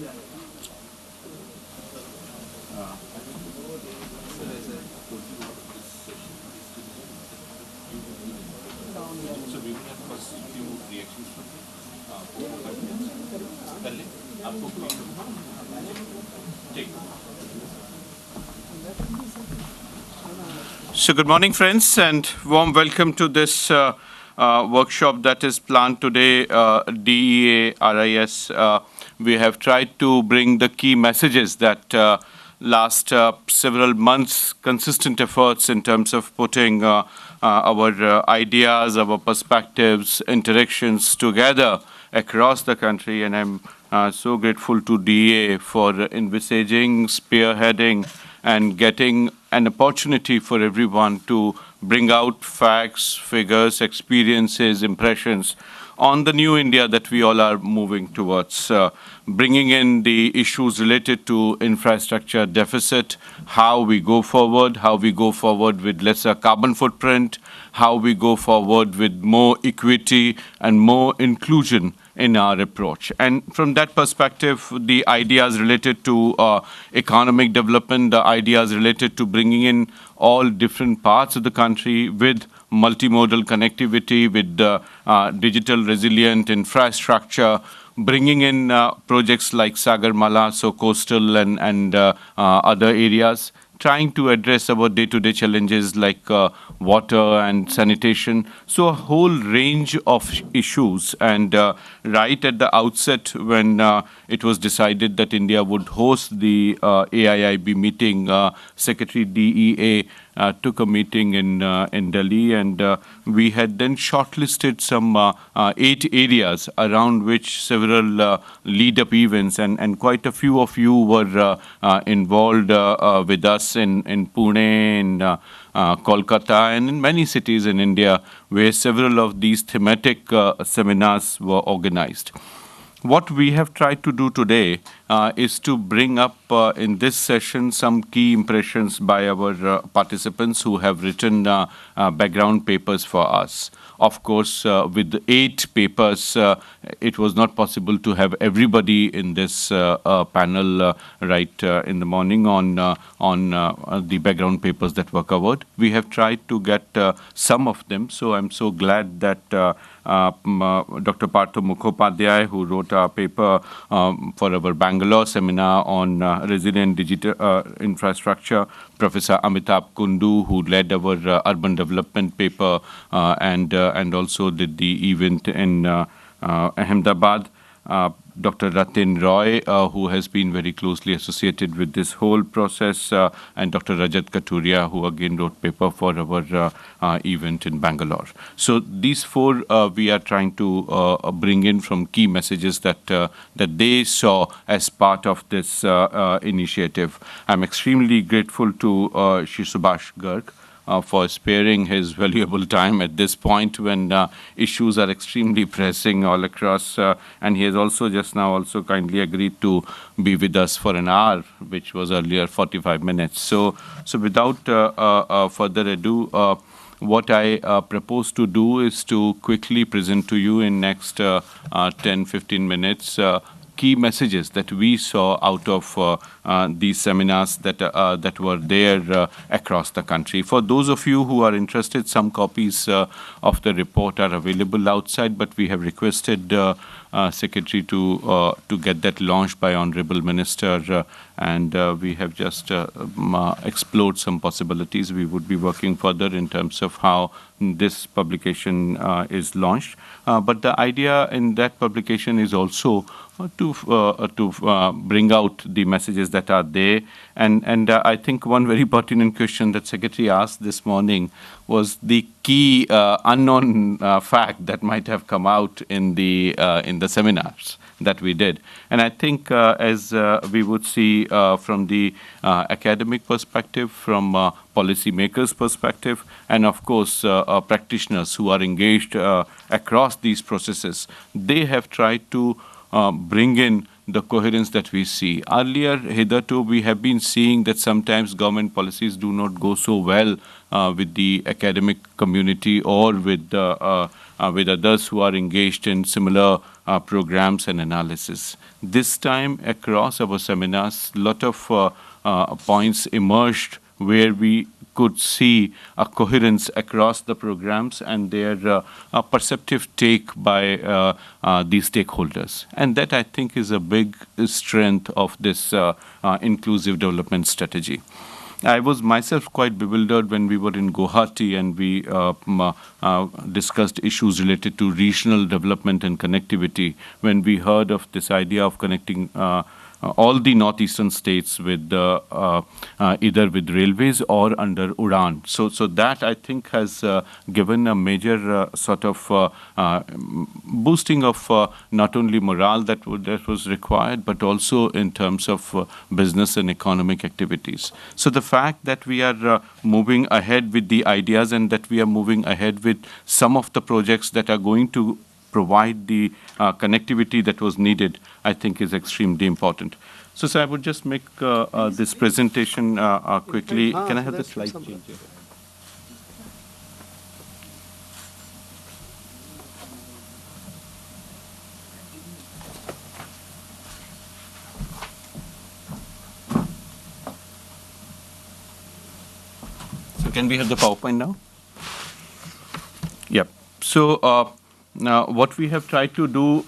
So we will have first few reactions from पहले आपको take. So good morning, friends, and warm welcome to this workshop that is planned today, DEA, RIS. We have tried to bring the key messages that last several months, consistent efforts in terms of putting our ideas, our perspectives, interactions together across the country. And I'm so grateful to DEA for envisaging, spearheading, and getting an opportunity for everyone to bring out facts, figures, experiences, impressions on the new India that we all are moving towards, bringing in the issues related to infrastructure deficit, how we go forward with lesser carbon footprint, how we go forward with more equity and more inclusion in our approach. And from that perspective, the ideas related to economic development, the ideas related to bringing in all different parts of the country with multimodal connectivity, with digital resilient infrastructure, bringing in projects like Sagarmala, so coastal and other areas, trying to address our day-to-day challenges like water and sanitation. So a whole range of issues. And right at the outset, when it was decided that India would host the AIIB meeting, Secretary DEA took a meeting in Delhi, and we had then shortlisted some 8 areas around which several lead-up events, and quite a few of you were involved with us in Pune, in Kolkata, and in many cities in India, where several of these thematic seminars were organized. What we have tried to do today is to bring up in this session some key impressions by our participants who have written background papers for us. Of course, with 8 papers, it was not possible to have everybody in this panel right in the morning on the background papers that were covered. We have tried to get some of them, so I'm so glad that Dr. Partho Mukhopadhyay, who wrote a paper for our Bangalore seminar on resilient digital infrastructure, Professor Amitabh Kundu, who led our urban development paper and also did the event in Ahmedabad, Dr. Ratin Roy, who has been very closely associated with this whole process, and Dr. Rajat Katuria, who again wrote paper for our event in Bangalore. So these 4 we are trying to bring in from key messages that they saw as part of this initiative. I'm extremely grateful to Shri Subhash Garg for sparing his valuable time at this point when issues are extremely pressing all across. And he has also just now also kindly agreed to be with us for an hour, which was earlier 45 minutes. So without further ado, what I propose to do is to quickly present to you in next 10-15 minutes key messages that we saw out of these seminars that were there across the country. For those of you who are interested, some copies of the report are available outside, but we have requested Secretary to get that launched by Honorable Minister, and we have just explored some possibilities. We would be working further in terms of how this publication is launched. But the idea in that publication is also to bring out the messages that are there. And I think one very pertinent question that Secretary asked this morning was the key unknown fact that might have come out in the seminars that we did. And I think as we would see from the academic perspective, from policymakers' perspective, and of course practitioners who are engaged across these processes, they have tried to bring in the coherence that we see. Earlier, hitherto, we have been seeing that sometimes government policies do not go so well with the academic community or with with others who are engaged in similar programs and analysis. This time across our seminars, a lot of points emerged where we could see a coherence across the programs and their perceptive take by these stakeholders. And that, I think, is a big strength of this inclusive development strategy. I was myself quite bewildered when we were in Guwahati and we discussed issues related to regional development and connectivity, when we heard of this idea of connecting all the northeastern states with either with railways or under Udan. So that, I think, has given a major sort of boosting of not only morale that was required, but also in terms of business and economic activities. So the fact that we are moving ahead with the ideas and that we are moving ahead with some of the projects that are going to provide the connectivity that was needed, I think is extremely important. So, sir, I would just make this presentation quickly. Can I have the slide change? So can we have the PowerPoint now? Yep. So, now, what we have tried to do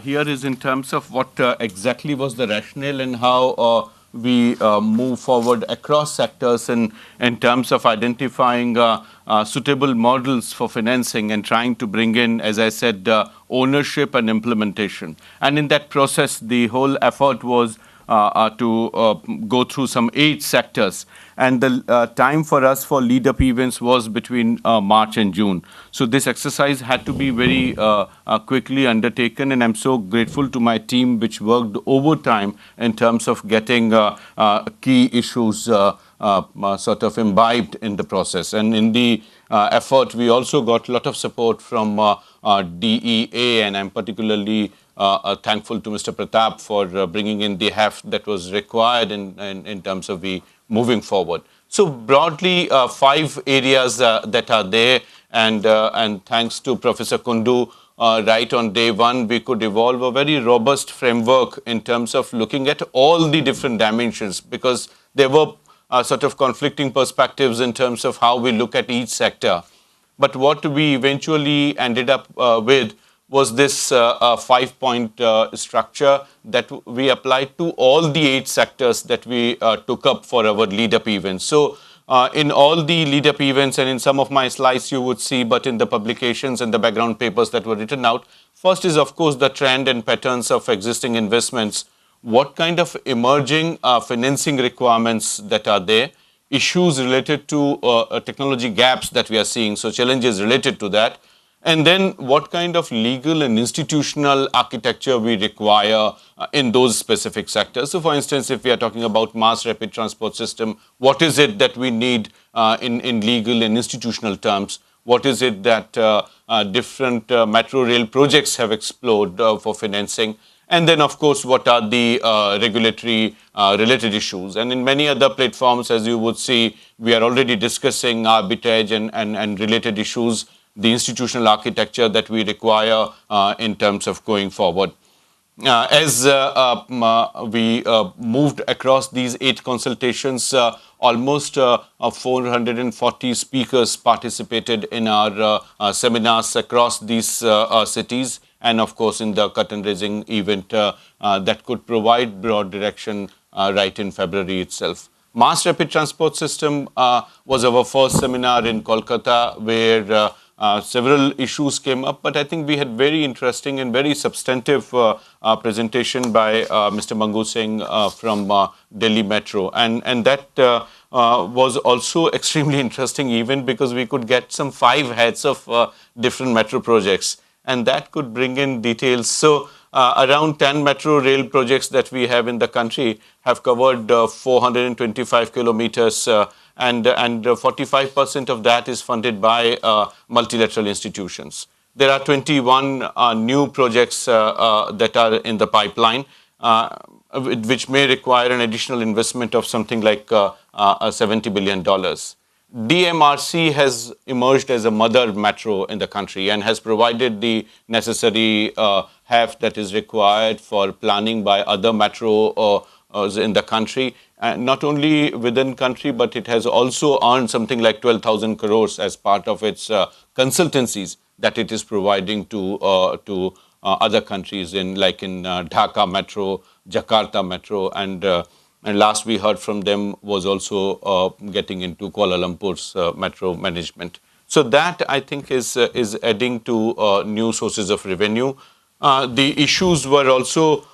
here is in terms of what exactly was the rationale and how we move forward across sectors in terms of identifying suitable models for financing and trying to bring in, as I said, ownership and implementation. And in that process, the whole effort was to go through some 8 sectors. And the time for us for lead-up events was between March and June. So this exercise had to be very quickly undertaken, and I'm so grateful to my team which worked overtime in terms of getting key issues sort of imbibed in the process. And in the effort, we also got a lot of support from DEA, and I'm particularly thankful to Mr. Pratap for bringing in the heft that was required in terms of the moving forward. So broadly, 5 areas that are there, and thanks to Professor Kundu, right on day one, we could evolve a very robust framework in terms of looking at all the different dimensions, because there were sort of conflicting perspectives in terms of how we look at each sector. But what we eventually ended up with was this 5-point structure that we applied to all the 8 sectors that we took up for our lead-up events. So in all the lead-up events, and in some of my slides you would see, but in the publications and the background papers that were written out, first is, of course, the trend and patterns of existing investments. What kind of emerging financing requirements that are there, issues related to technology gaps that we are seeing, so challenges related to that, and then what kind of legal and institutional architecture we require in those specific sectors. So for instance, if we are talking about mass rapid transport system, what is it that we need in legal and institutional terms? What is it that different metro rail projects have explored for financing? And then, of course, what are the regulatory related issues? And in many other platforms, as you would see, we are already discussing arbitrage and related issues, the institutional architecture that we require in terms of going forward. As we moved across these 8 consultations, almost 440 speakers participated in our seminars across these cities, and of course in the curtain-raising event that could provide broad direction right in February itself. Mass rapid transport system was our first seminar in Kolkata, where several issues came up, but I think we had very interesting and very substantive presentation by Mr. Mangu Singh from Delhi Metro, and that was also extremely interesting, even because we could get some 5 heads of different metro projects, and that could bring in details. So around 10 metro rail projects that we have in the country have covered 425 kilometers, and 45% of that is funded by multilateral institutions. There are 21 new projects that are in the pipeline, which may require an additional investment of something like $70 billion. DMRC has emerged as a mother metro in the country and has provided the necessary heft that is required for planning by other metro in the country. And not only within country, but it has also earned something like 12,000 crores as part of its consultancies that it is providing to other countries in Dhaka Metro, Jakarta Metro, and last we heard from them was also getting into Kuala Lumpur's metro management. So that I think is adding to new sources of revenue. The issues were also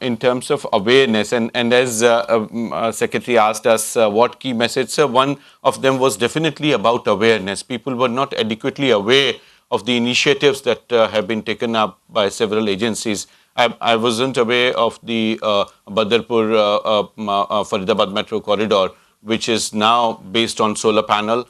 in terms of awareness, and as Secretary asked us what key message, sir, one of them was definitely about awareness. People were not adequately aware of the initiatives that have been taken up by several agencies. I wasn't aware of the Badarpur Faridabad Metro corridor, which is now based on solar panel.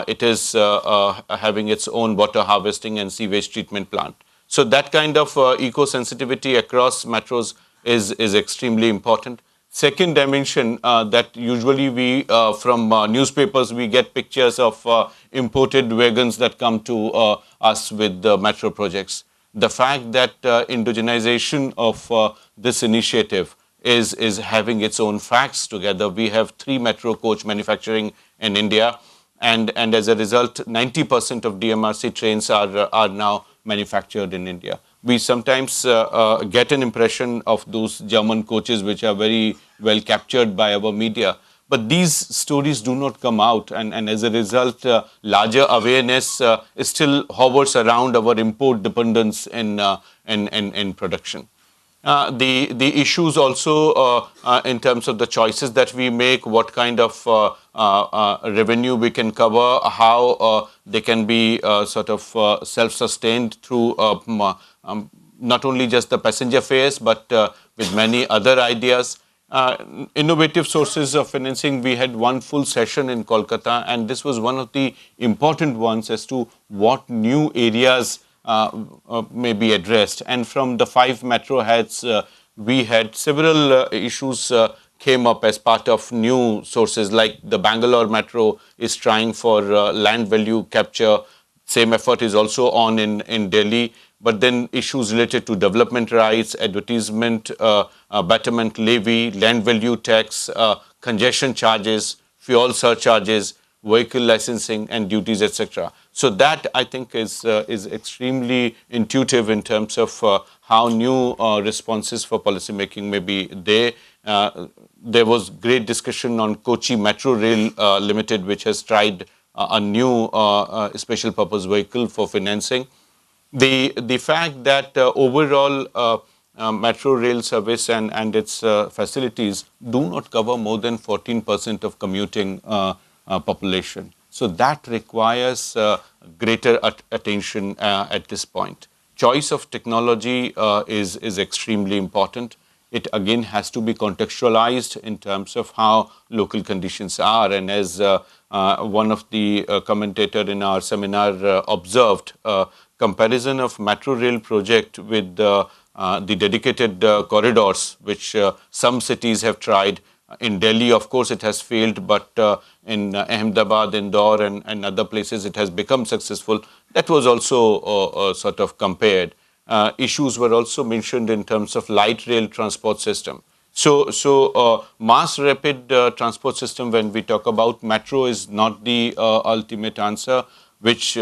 It is having its own water harvesting and sewage treatment plant. So that kind of eco-sensitivity across metros is extremely important. Second dimension that usually we, from newspapers, we get pictures of imported wagons that come to us with the metro projects. The fact that indigenization of this initiative is having its own facts together. We have 3 metro coach manufacturing in India, and as a result, 90% of DMRC trains are now manufactured in India. We sometimes get an impression of those German coaches which are very well captured by our media. But these stories do not come out, and as a result, larger awareness still hovers around our import dependence in production. The issues also in terms of the choices that we make, what kind of revenue we can cover, how they can be sort of self-sustained through not only just the passenger fares, but with many other ideas. Innovative sources of financing, we had one full session in Kolkata, and this was one of the important ones as to what new areas may be addressed. And from the 5 metro heads, we had several issues came up as part of new sources, like the Bangalore Metro is trying for land value capture. Same effort is also on in Delhi. But then issues related to development rights, advertisement, betterment levy, land value tax, congestion charges, fuel surcharges, vehicle licensing and duties, etc. So that I think is extremely intuitive in terms of how new responses for policymaking may be there. There was great discussion on Kochi Metro Rail Limited, which has tried a new special purpose vehicle for financing. The fact that overall metro rail service and its facilities do not cover more than 14% of commuting population. So that requires greater attention at this point. Choice of technology is extremely important. It again has to be contextualized in terms of how local conditions are. And as one of the commentator in our seminar observed, comparison of metro rail project with the dedicated corridors, which some cities have tried. In Delhi, of course, it has failed, but in Ahmedabad, Indore, and other places, it has become successful. That was also sort of compared. Issues were also mentioned in terms of light rail transport system. So mass rapid transport system, when we talk about metro, is not the ultimate answer, which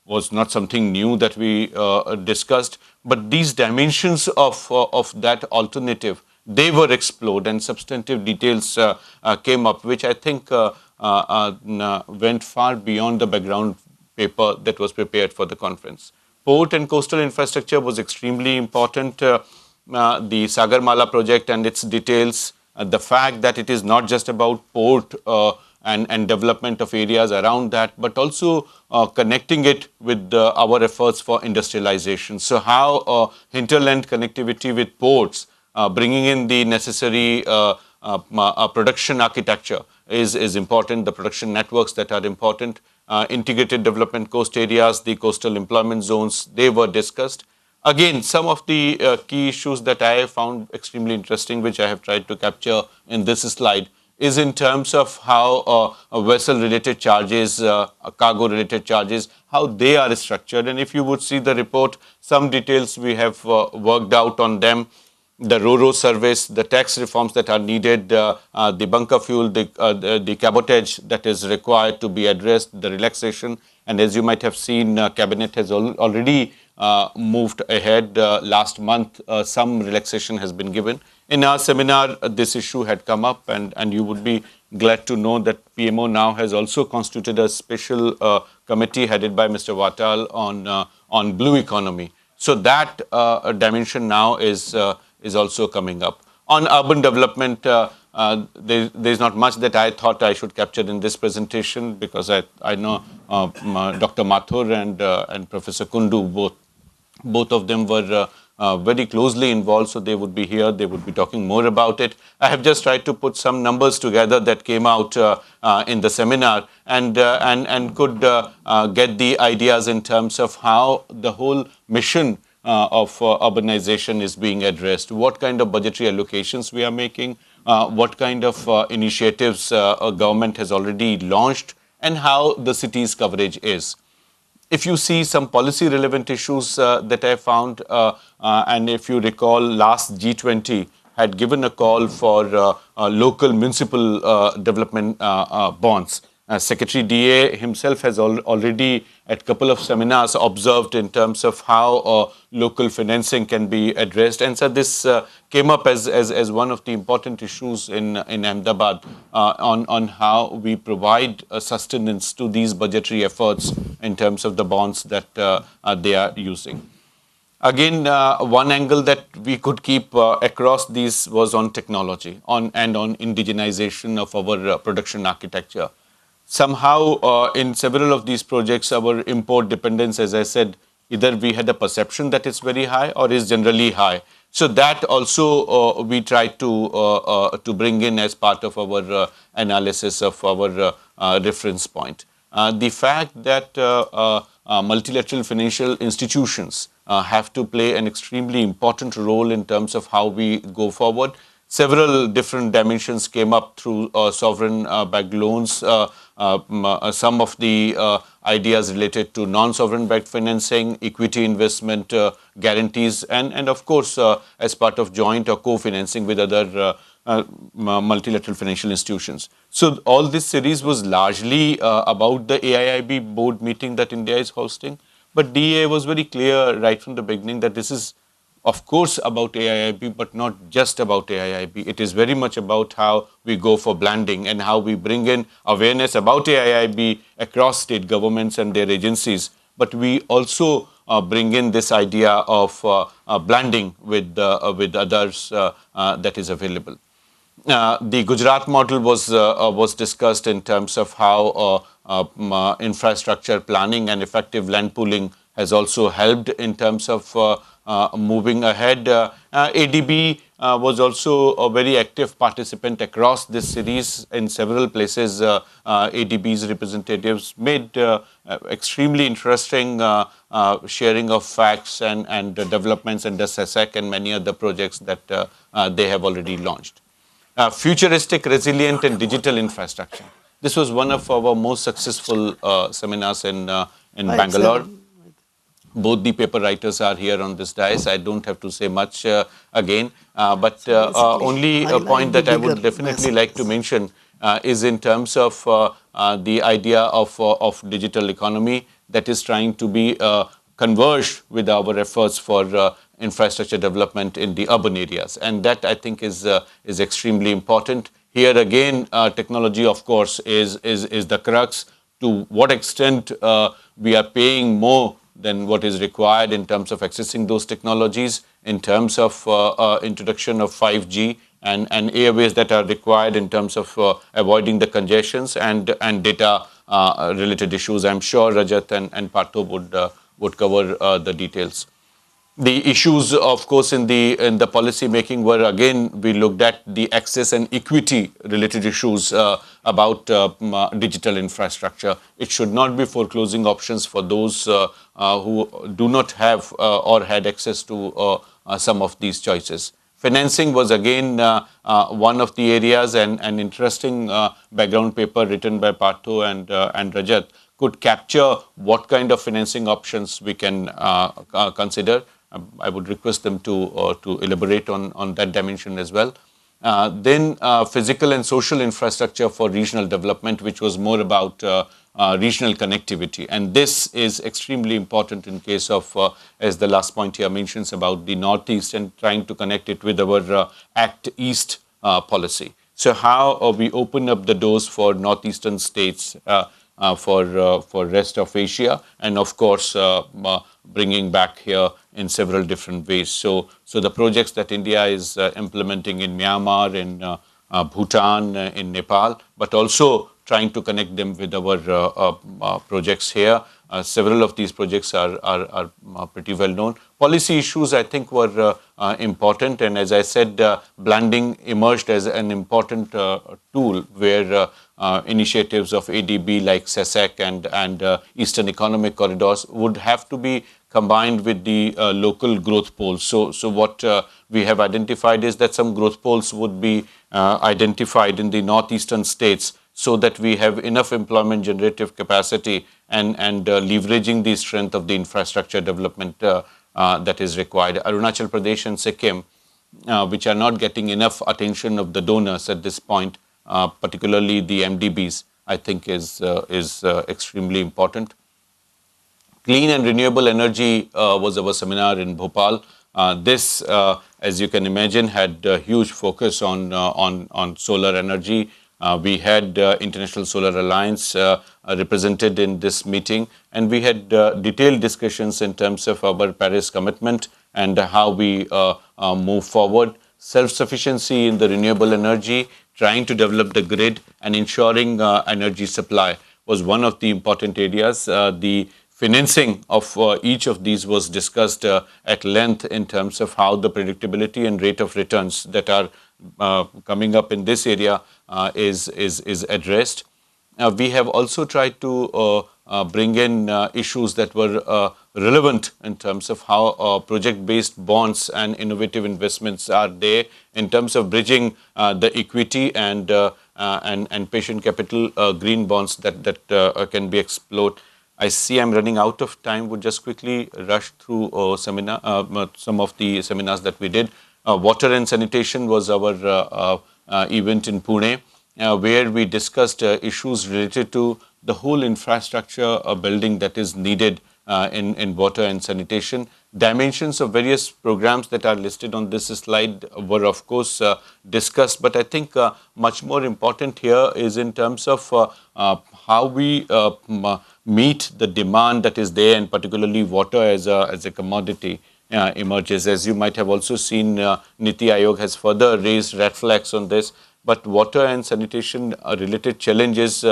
was not something new that we discussed. But these dimensions of that alternative, they were explored, and substantive details came up, which I think went far beyond the background paper that was prepared for the conference. Port and coastal infrastructure was extremely important. The Sagarmala project and its details, the fact that it is not just about port and development of areas around that, but also connecting it with our efforts for industrialization. So how hinterland connectivity with ports, bringing in the necessary production architecture is important, the production networks that are important. Integrated development coast areas, the coastal employment zones, they were discussed. Again, some of the key issues that I have found extremely interesting, which I have tried to capture in this slide, is in terms of how vessel-related charges, cargo-related charges, how they are structured. And if you would see the report, some details we have worked out on them. The Ro-Ro service, the tax reforms that are needed, the bunker fuel, the cabotage that is required to be addressed, the relaxation. And as you might have seen, Cabinet has already moved ahead. Last month, some relaxation has been given. In our seminar, this issue had come up, and you would be glad to know that PMO now has also constituted a special committee headed by Mr. Watal on blue economy. So that dimension now is also coming up. On urban development, there's not much that I thought I should capture in this presentation, because I know Dr. Mathur and Professor Kundu, both of them were very closely involved, so they would be here, they would be talking more about it. I have just tried to put some numbers together that came out in the seminar, and could get the ideas in terms of how the whole mission of urbanization is being addressed, what kind of budgetary allocations we are making, what kind of initiatives a government has already launched, and how the city's coverage is. If you see some policy relevant issues that I found, and if you recall, last G20 had given a call for local municipal development bonds. Secretary DA himself has already at a couple of seminars observed in terms of how local financing can be addressed. And so this came up as one of the important issues in Ahmedabad on how we provide sustenance to these budgetary efforts in terms of the bonds that they are using. Again, one angle that we could keep across these was on technology and on indigenization of our production architecture. Somehow, in several of these projects, our import dependence, as I said, either we had a perception that it's very high or is generally high. So that also we try to bring in as part of our analysis of our reference point. The fact that multilateral financial institutions have to play an extremely important role in terms of how we go forward. Several different dimensions came up through sovereign-backed loans, some of the ideas related to non-sovereign-backed financing, equity investment guarantees, and of course, as part of joint or co-financing with other multilateral financial institutions. So all this series was largely about the AIIB board meeting that India is hosting, but DA was very clear right from the beginning that this is of course about AIIB, but not just about AIIB. It is very much about how we go for blending and how we bring in awareness about AIIB across state governments and their agencies. But we also bring in this idea of blending with others that is available. The Gujarat model was discussed in terms of how infrastructure planning and effective land pooling has also helped in terms of moving ahead. ADB was also a very active participant across this series. In several places, ADB's representatives made extremely interesting sharing of facts and developments under SESEC and many other projects that they have already launched. Futuristic, resilient and digital infrastructure. This was one of our most successful seminars in Bangalore. Both the paper writers are here on this dais. I don't have to say much again, but only a point that I would definitely like to mention is in terms of the idea of digital economy that is trying to be converged with our efforts for infrastructure development in the urban areas. And that I think is extremely important. Here again, technology of course is the crux. To what extent we are paying more than what is required in terms of accessing those technologies, in terms of introduction of 5G and airways that are required in terms of avoiding the congestions and data related issues. I'm sure Rajat and Partho would cover the details. The issues, of course, in the policy making were, again, we looked at the access and equity related issues about digital infrastructure. It should not be foreclosing options for those who do not have or had access to some of these choices. Financing was again one of the areas, and an interesting background paper written by Partho and Rajat could capture what kind of financing options we can consider. I would request them to elaborate on that dimension as well. Then physical and social infrastructure for regional development, which was more about regional connectivity. And this is extremely important in case of, as the last point here mentions about the Northeast and trying to connect it with our Act East policy. So how we open up the doors for Northeastern states for rest of Asia, and of course bringing back here in several different ways. So the projects that India is implementing in Myanmar, in Bhutan, in Nepal, but also trying to connect them with our projects here. Several of these projects are pretty well known. Policy issues, I think, were important, and as I said, blending emerged as an important tool where initiatives of ADB like CESEC and Eastern Economic Corridors would have to be combined with the local growth poles. So what we have identified is that some growth poles would be identified in the northeastern states so that we have enough employment generative capacity and leveraging the strength of the infrastructure development that is required. Arunachal Pradesh and Sikkim, which are not getting enough attention of the donors at this point, particularly the MDBs, I think is extremely important. Clean and renewable energy was our seminar in Bhopal. This, as you can imagine, had a huge focus on solar energy. We had International Solar Alliance represented in this meeting, and we had detailed discussions in terms of our Paris commitment and how we move forward. Self-sufficiency in the renewable energy, trying to develop the grid and ensuring energy supply was one of the important areas. The financing of each of these was discussed at length in terms of how the predictability and rate of returns that are coming up in this area is addressed. We have also tried to bring in issues that were relevant in terms of how project-based bonds and innovative investments are there in terms of bridging the equity and patient capital green bonds that can be explored. I see I'm running out of time. Would just quickly rush through some of the seminars that we did. Water and sanitation was our event in Pune, where we discussed issues related to the whole infrastructure building that is needed in water and sanitation. Dimensions of various programs that are listed on this slide were, of course, discussed, but I think much more important here is in terms of how we meet the demand that is there, and particularly water as a commodity emerges. As you might have also seen, Niti Aayog has further raised red flags on this, but water and sanitation related challenges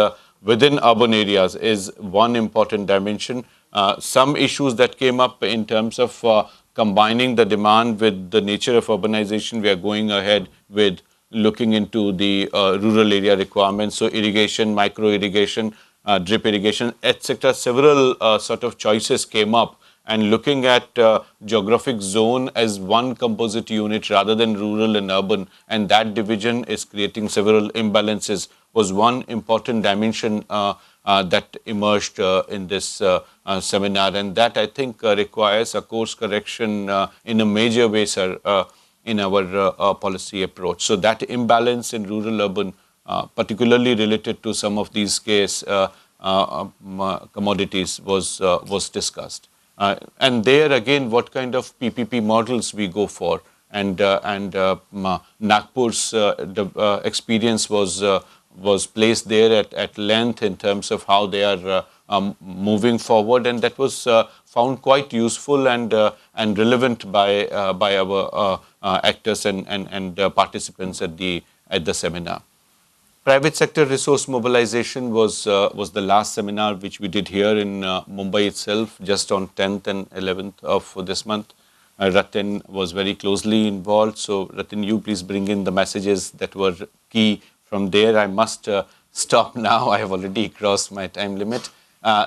within urban areas is one important dimension. Some issues that came up in terms of combining the demand with the nature of urbanization, we are going ahead with looking into the rural area requirements, so irrigation, micro irrigation, drip irrigation, etc. Several sort of choices came up, and looking at geographic zone as one composite unit rather than rural and urban, and that division is creating several imbalances, was one important dimension that emerged in this seminar, and that I think requires a course correction in a major way, sir, in our policy approach. So that imbalance in rural-urban, particularly related to some of these scarce commodities, was discussed. And there again, what kind of PPP models we go for, and Nagpur's experience was placed there at length in terms of how they are moving forward, and that was found quite useful and relevant by our actors and participants at the seminar. Private sector resource mobilization was the last seminar which we did here in Mumbai itself, just on 10th and 11th of this month. Ratin was very closely involved. So Ratin, you please bring in the messages that were key from there. I must stop now. I have already crossed my time limit.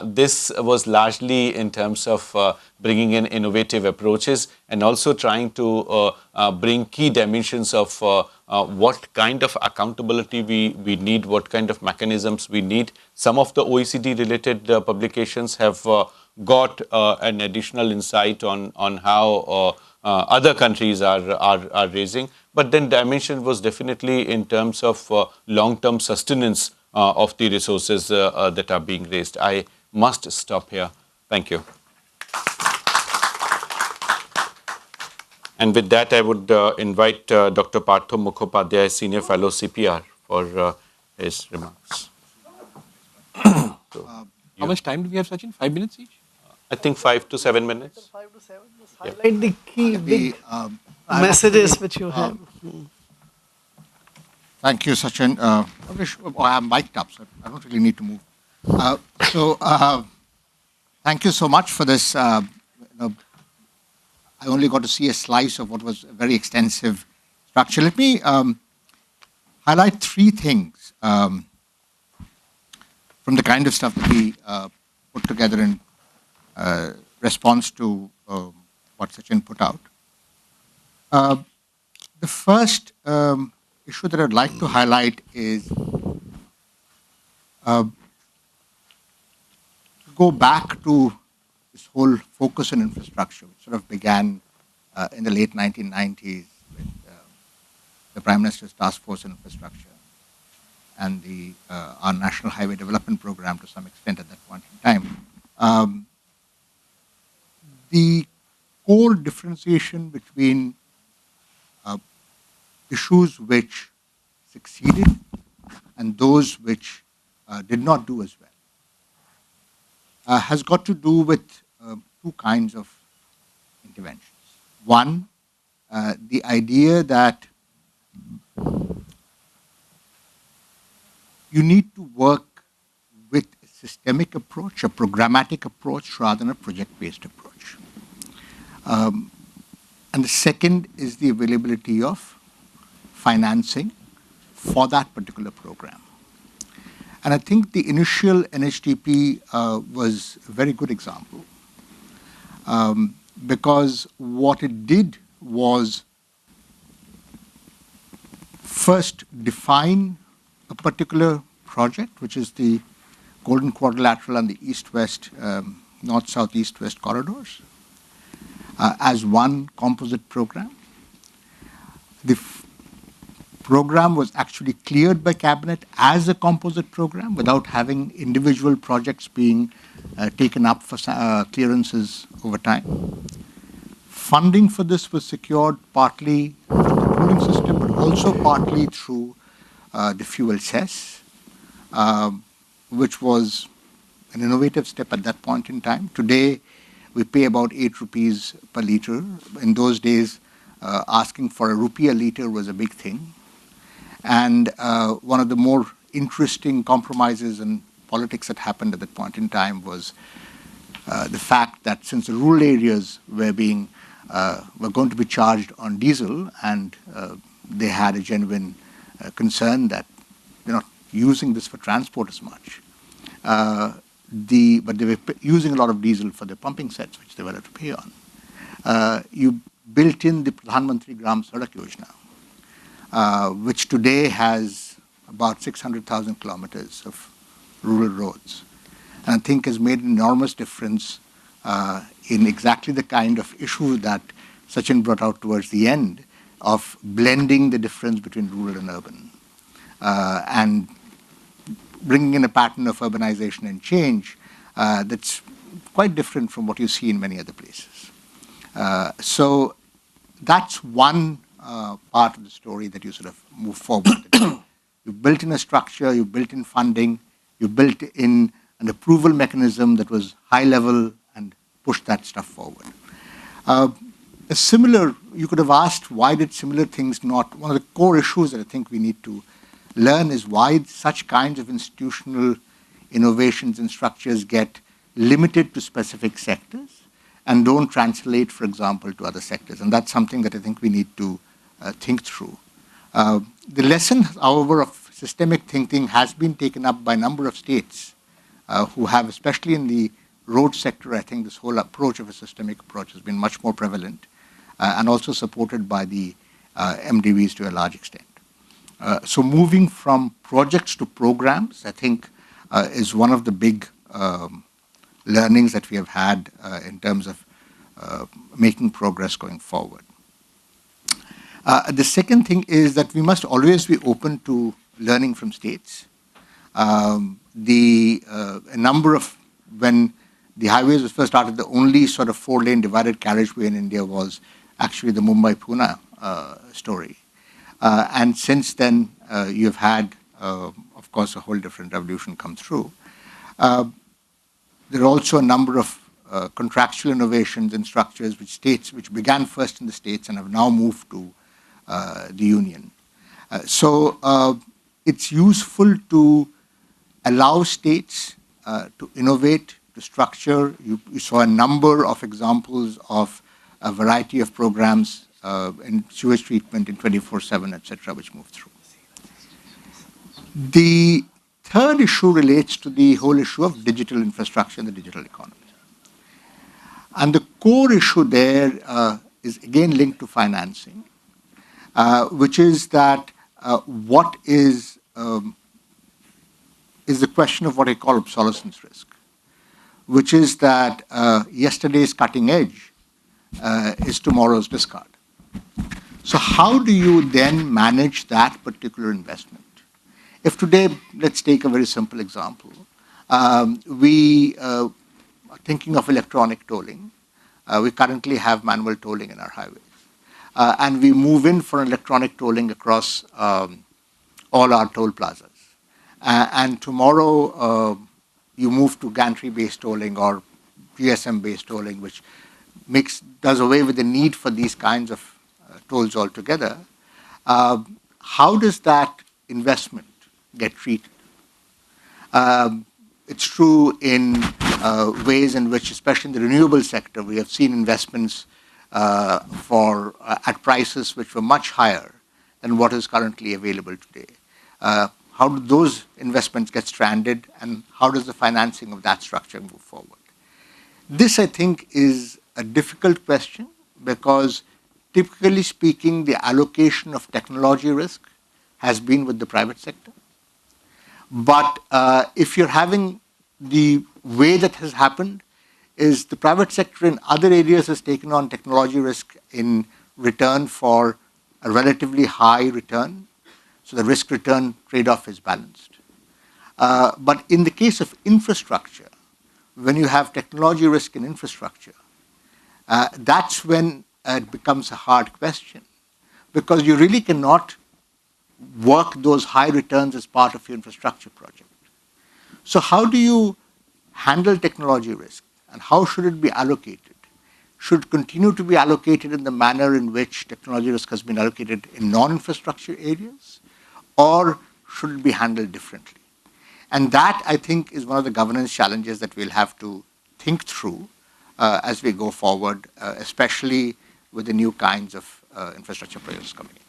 this was largely in terms of bringing in innovative approaches and also trying to bring key dimensions of what kind of accountability we need, what kind of mechanisms we need. Some of the OECD-related publications have got an additional insight on how other countries are raising. But then dimension was definitely in terms of long-term sustenance of the resources that are being raised. I must stop here. Thank you. And with that, I would invite Dr. Partho Mukhopadhyay, Senior Fellow CPR, for his remarks. How much time do we have, Sachin? 5 minutes each? I think 5 to 7 minutes. 5 to 7. Just highlight the key big messages which you have. Thank you, Sachin. I'm mic'd up, so I don't really need to move. Thank you so much for this. I only got to see a slice of what was a very extensive structure. Let me highlight 3 things from the kind of stuff that we put together in response to what Sachin put out. The first issue that I'd like to highlight is go back to this whole focus on infrastructure, which sort of began in the late 1990s with the Prime Minister's Task Force on Infrastructure and our National Highway Development Program to some extent at that point in time. The core differentiation between issues which succeeded and those which did not do as well has got to do with 2 kinds of interventions. One, the idea that you need to work with a systemic approach, a programmatic approach, rather than a project-based approach. And the second is the availability of financing for that particular program. And I think the initial NHDP was a very good example because what it did was first define a particular project, which is the Golden Quadrilateral and the east-west, north-south, east-west corridors, as one composite program. The program was actually cleared by Cabinet as a composite program without having individual projects being taken up for clearances over time. Funding for this was secured partly through the pooling system, but also partly through the fuel cess, which was an innovative step at that point in time. Today, we pay about 8 rupees per litre. In those days, asking for a rupee a litre was a big thing. And one of the more interesting compromises in politics that happened at that point in time was the fact that since the rural areas were going to be charged on diesel, and they had a genuine concern that they're not using this for transport as much, but they were using a lot of diesel for their pumping sets, which they were to pay on. You built in the Pradhan Mantri Gram Sadak Yojana, which today has about 600,000 kilometers of rural roads, and I think has made an enormous difference in exactly the kind of issue that Sachin brought out towards the end of blending the difference between rural and urban, and bringing in a pattern of urbanization and change that's quite different from what you see in many other places. So that's one part of the story that you sort of move forward. You built in a structure, you built in funding, you built in an approval mechanism that was high level and pushed that stuff forward. You could have asked, why did similar things not? One of the core issues that I think we need to learn is why such kinds of institutional innovations and structures get limited to specific sectors and don't translate, for example, to other sectors. And that's something that I think we need to think through. The lesson, however, of systemic thinking has been taken up by a number of states who have, especially in the road sector, I think this whole approach of a systemic approach has been much more prevalent and also supported by the MDVs to a large extent. So moving from projects to programs, I think, is one of the big learnings that we have had in terms of making progress going forward. The second thing is that we must always be open to learning from states. A number of, when the highways was first started, the only sort of 4-lane divided carriageway in India was actually the Mumbai-Pune story. And since then, you've had, of course, a whole different revolution come through. There are also a number of contractual innovations and structures which began first in the states and have now moved to the union. So it's useful to allow states to innovate, to structure. You saw a number of examples of a variety of programs in sewage treatment in 24/7, etc., which moved through. The third issue relates to the whole issue of digital infrastructure and the digital economy. And the core issue there is again linked to financing, which is that what is the question of what I call obsolescence risk, which is that yesterday's cutting edge is tomorrow's discard. So how do you then manage that particular investment? If today, let's take a very simple example. We are thinking of electronic tolling. We currently have manual tolling in our highways. And we move in for electronic tolling across all our toll plazas. And tomorrow, you move to gantry-based tolling or GSM-based tolling, which does away with the need for these kinds of tolls altogether. How does that investment get treated? It's true in ways in which, especially in the renewable sector, we have seen investments at prices which were much higher than what is currently available today. How do those investments get stranded, and how does the financing of that structure move forward? This, I think, is a difficult question because, typically speaking, the allocation of technology risk has been with the private sector. But if you're having the way that has happened is the private sector in other areas has taken on technology risk in return for a relatively high return. So the risk-return trade-off is balanced. But in the case of infrastructure, when you have technology risk in infrastructure, that's when it becomes a hard question, because you really cannot work those high returns as part of your infrastructure project. So how do you handle technology risk, and how should it be allocated? Should it continue to be allocated in the manner in which technology risk has been allocated in non-infrastructure areas, or should it be handled differently? And that, I think, is one of the governance challenges that we'll have to think through as we go forward, especially with the new kinds of infrastructure projects coming in.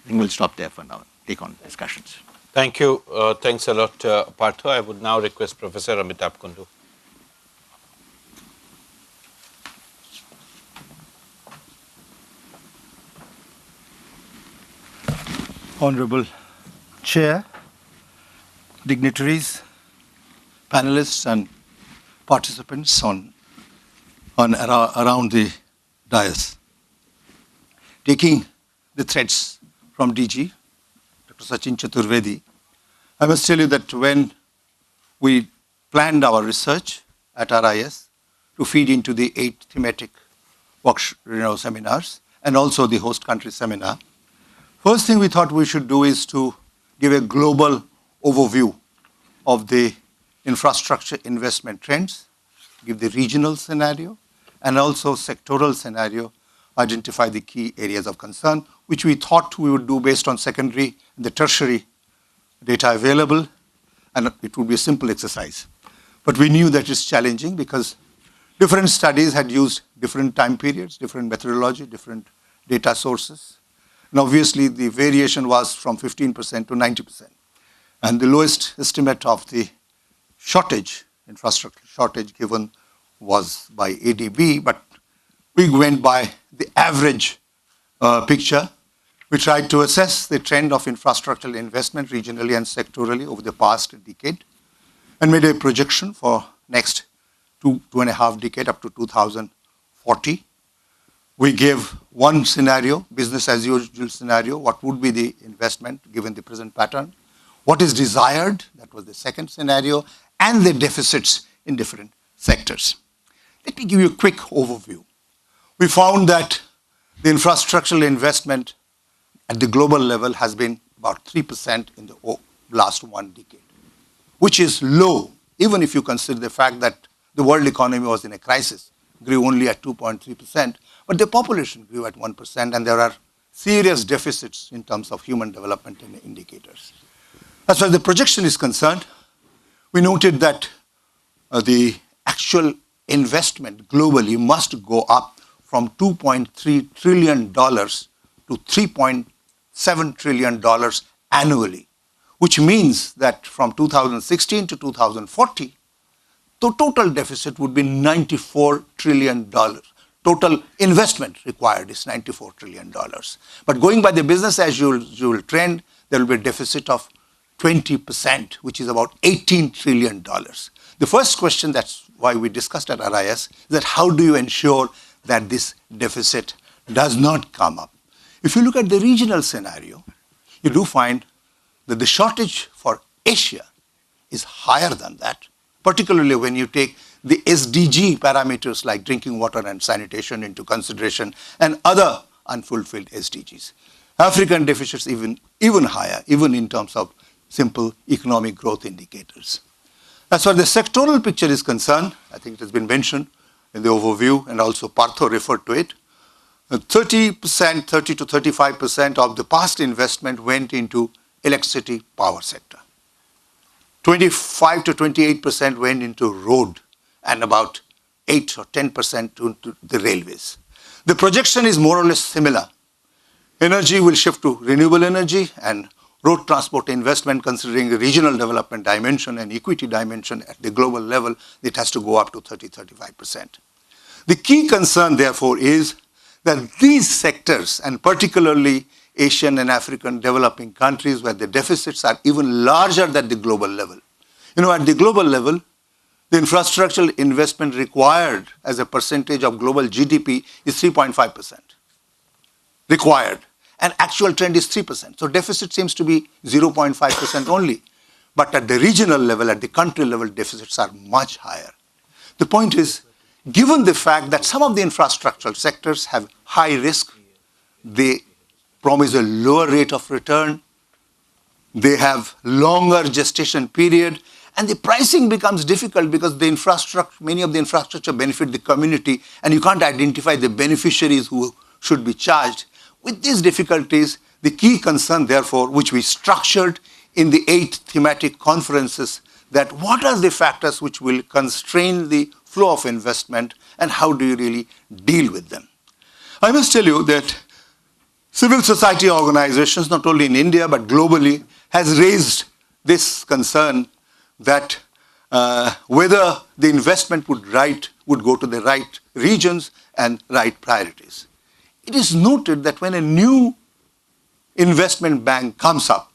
I think we'll stop there for now, take on discussions. Thank you. Thanks a lot, Partho. I would now request Professor Amitabh Kundu. Honorable Chair, dignitaries, panelists, and participants around the dais. Taking the threads from DG, Dr. Sachin Chaturvedi, I must tell you that when we planned our research at RIS to feed into the 8 thematic seminars and also the host country seminar, first thing we thought we should do is to give a global overview of the infrastructure investment trends, give the regional scenario, and also sectoral scenario, identify the key areas of concern, which we thought we would do based on secondary and the tertiary data available, and it would be a simple exercise. But we knew that it's challenging because different studies had used different time periods, different methodology, different data sources. And obviously, the variation was from 15% to 90%. And the lowest estimate of the infrastructure shortage given was by ADB, but we went by the average picture. We tried to assess the trend of infrastructural investment regionally and sectorally over the past decade and made a projection for next two and a half decade up to 2040. We gave one scenario, business as usual scenario, what would be the investment given the present pattern, what is desired, that was the second scenario, and the deficits in different sectors. Let me give you a quick overview. We found that the infrastructural investment at the global level has been about 3% in the last one decade, which is low, even if you consider the fact that the world economy was in a crisis, grew only at 2.3%, but the population grew at 1%, and there are serious deficits in terms of human development indicators. As far as the projection is concerned, we noted that the actual investment globally must go up from $2.3 trillion to $3.7 trillion annually, which means that from 2016 to 2040, the total deficit would be $94 trillion. Total investment required is $94 trillion. But going by the business as usual trend, there will be a deficit of 20%, which is about $18 trillion. The first question, that's why we discussed at RIS, is that how do you ensure that this deficit does not come up? If you look at the regional scenario, you do find that the shortage for Asia is higher than that, particularly when you take the SDG parameters like drinking water and sanitation into consideration and other unfulfilled SDGs. African deficits even higher, even in terms of simple economic growth indicators. As far as the sectoral picture is concerned, I think it has been mentioned in the overview, and also Partho referred to it. 30 to 35% of the past investment went into electricity power sector. 25 to 28% went into road, and about 8 or 10% to the railways. The projection is more or less similar. Energy will shift to renewable energy, and road transport investment, considering the regional development dimension and equity dimension at the global level, it has to go up to 30-35%. The key concern, therefore, is that these sectors, and particularly Asian and African developing countries where the deficits are even larger than the global level. At the global level, the infrastructural investment required as a percentage of global GDP is 3.5%. Required. And actual trend is 3%. So deficit seems to be 0.5% only. But at the regional level, at the country level, deficits are much higher. The point is, given the fact that some of the infrastructural sectors have high risk, they promise a lower rate of return, they have longer gestation period, and the pricing becomes difficult because many of the infrastructure benefit the community, and you can't identify the beneficiaries who should be charged. With these difficulties, the key concern, therefore, which we structured in the 8 thematic conferences, that what are the factors which will constrain the flow of investment, and how do you really deal with them? I must tell you that civil society organizations, not only in India but globally, has raised this concern that whether the investment would go to the right regions and right priorities. It is noted that when a new investment bank comes up,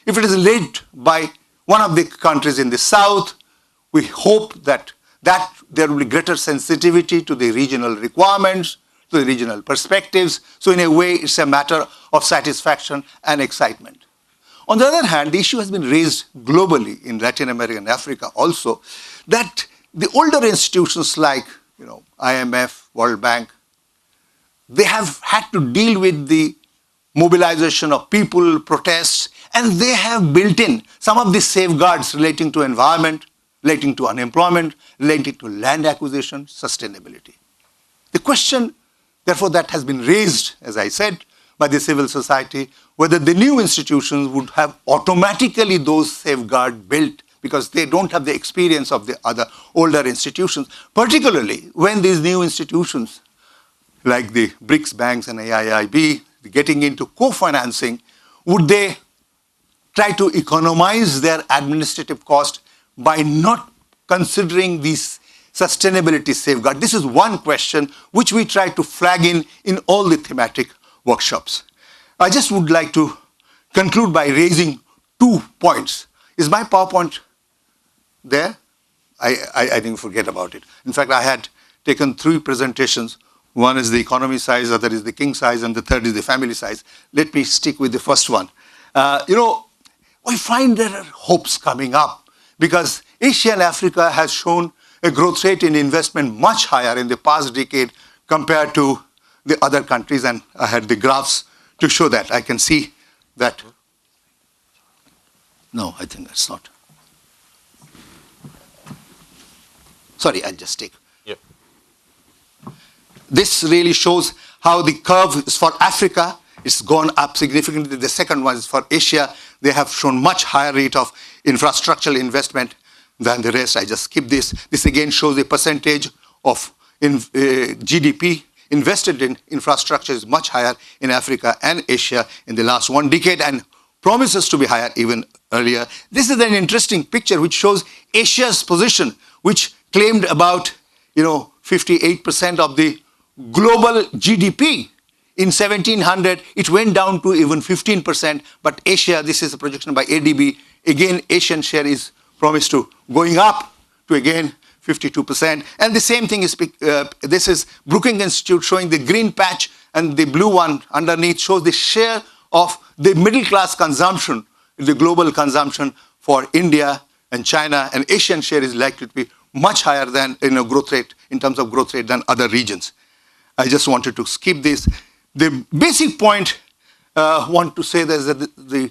if it is led by one of the countries in the south, we hope that there will be greater sensitivity to the regional requirements, to the regional perspectives. So in a way, it's a matter of satisfaction and excitement. On the other hand, the issue has been raised globally in Latin America and Africa also, that the older institutions like IMF, World Bank, they have had to deal with the mobilization of people, protests, and they have built in some of the safeguards relating to environment, relating to unemployment, relating to land acquisition, sustainability. The question, therefore, that has been raised, as I said, by the civil society, whether the new institutions would have automatically those safeguards built because they don't have the experience of the other older institutions, particularly when these new institutions like the BRICS banks and AIIB, getting into co-financing, would they try to economize their administrative cost by not considering these sustainability safeguard? This is one question which we try to flag in all the thematic workshops. I just would like to conclude by raising 2 points. Is my PowerPoint there? I didn't forget about it. In fact, I had taken 3 presentations. One is the economy size, other is the king size, and the third is the family size. Let me stick with the first one. We find there are hopes coming up because Asia and Africa has shown a growth rate in investment much higher in the past decade compared to the other countries, and I had the graphs to show that. I can see that. No, I think that's not. Sorry, I'll just take. Yep. This really shows how the curve is for Africa. It's gone up significantly. The second one is for Asia. They have shown much higher rate of infrastructural investment than the rest. I just skip this. This again shows the percentage of GDP invested in infrastructure is much higher in Africa and Asia in the last 1 decade and promises to be higher even earlier. This is an interesting picture which shows Asia's position, which claimed about 58% of the global GDP. In 1700, it went down to even 15%, but Asia, this is a projection by AIIB, again, Asian share is promised to going up to again 52%. And the same thing is, this is Brookings Institute showing the green patch, and the blue one underneath shows the share of the middle class consumption, the global consumption for India and China, and Asian share is likely to be much higher than growth rate, in terms of growth rate than other regions. I just wanted to skip this. The basic point I want to say is that the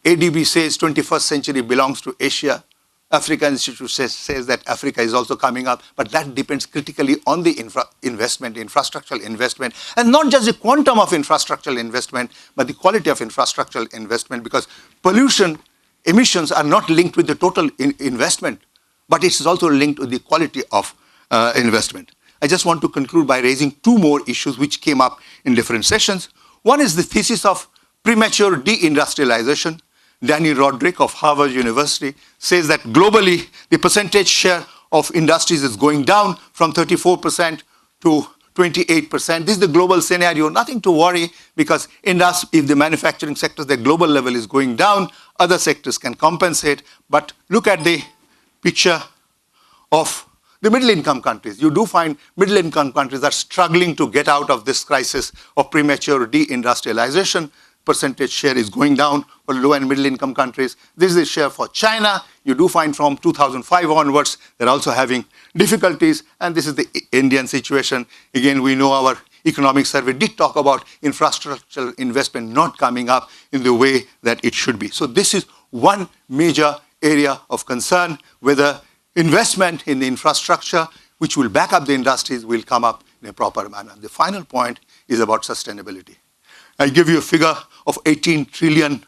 AIIB says 21st century belongs to Asia. Africa Institute says that Africa is also coming up, but that depends critically on the infrastructural investment, and not just the quantum of infrastructural investment, but the quality of infrastructural investment, because pollution emissions are not linked with the total investment, but it's also linked with the quality of investment. I just want to conclude by raising 2 more issues which came up in different sessions. One is the thesis of premature deindustrialization. Danny Roderick of Harvard University says that globally, the percentage share of industries is going down from 34% to 28%. This is the global scenario. Nothing to worry, because if the manufacturing sector, the global level is going down, other sectors can compensate. But look at the picture of the middle-income countries. You do find middle-income countries are struggling to get out of this crisis of premature deindustrialization. Percentage share is going down for low and middle-income countries. This is the share for China. You do find from 2005 onwards, they're also having difficulties. And this is the Indian situation. Again, we know our economic survey did talk about infrastructural investment not coming up in the way that it should be. So this is one major area of concern, whether investment in the infrastructure, which will back up the industries, will come up in a proper manner. The final point is about sustainability. I give you a figure of $18 trillion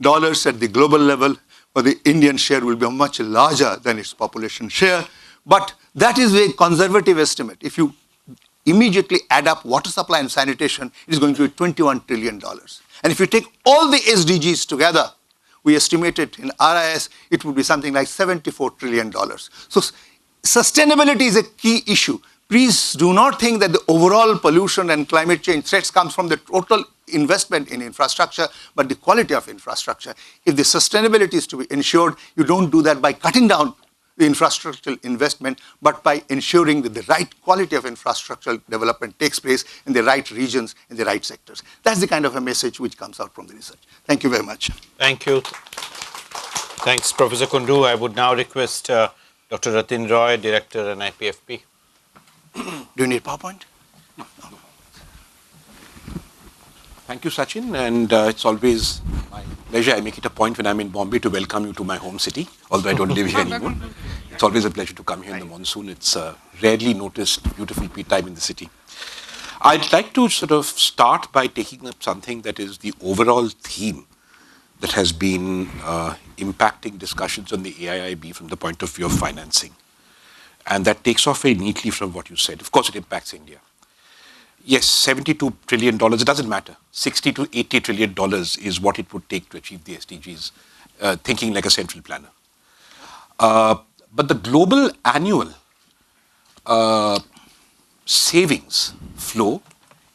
at the global level, but the Indian share will be much larger than its population share. But that is a conservative estimate. If you immediately add up water supply and sanitation, it is going to be $21 trillion. And if you take all the SDGs together, we estimated in RIS, it would be something like $74 trillion. So sustainability is a key issue. Please do not think that the overall pollution and climate change threats comes from the total investment in infrastructure, but the quality of infrastructure. If the sustainability is to be ensured, you don't do that by cutting down the infrastructural investment, but by ensuring that the right quality of infrastructural development takes place in the right regions, in the right sectors. That's the kind of a message which comes out from the research. Thank you very much. Thank you. Thanks, Professor Kundu. I would now request Dr. Ratin Roy, Director and IPFP. Do you need PowerPoint? No. Thank you, Sachin, and it's always my pleasure. I make it a point when I'm in Bombay to welcome you to my home city, although I don't live here anymore. It's always a pleasure to come here in the monsoon. It's rarely noticed beautiful time in the city. I'd like to sort of start by taking up something that is the overall theme that has been impacting discussions on the AIIB from the point of view of financing. And that takes off very neatly from what you said. Of course, it impacts India. Yes, $72 trillion, it doesn't matter. $60 to $80 trillion is what it would take to achieve the SDGs, thinking like a central planner. But the global annual savings flow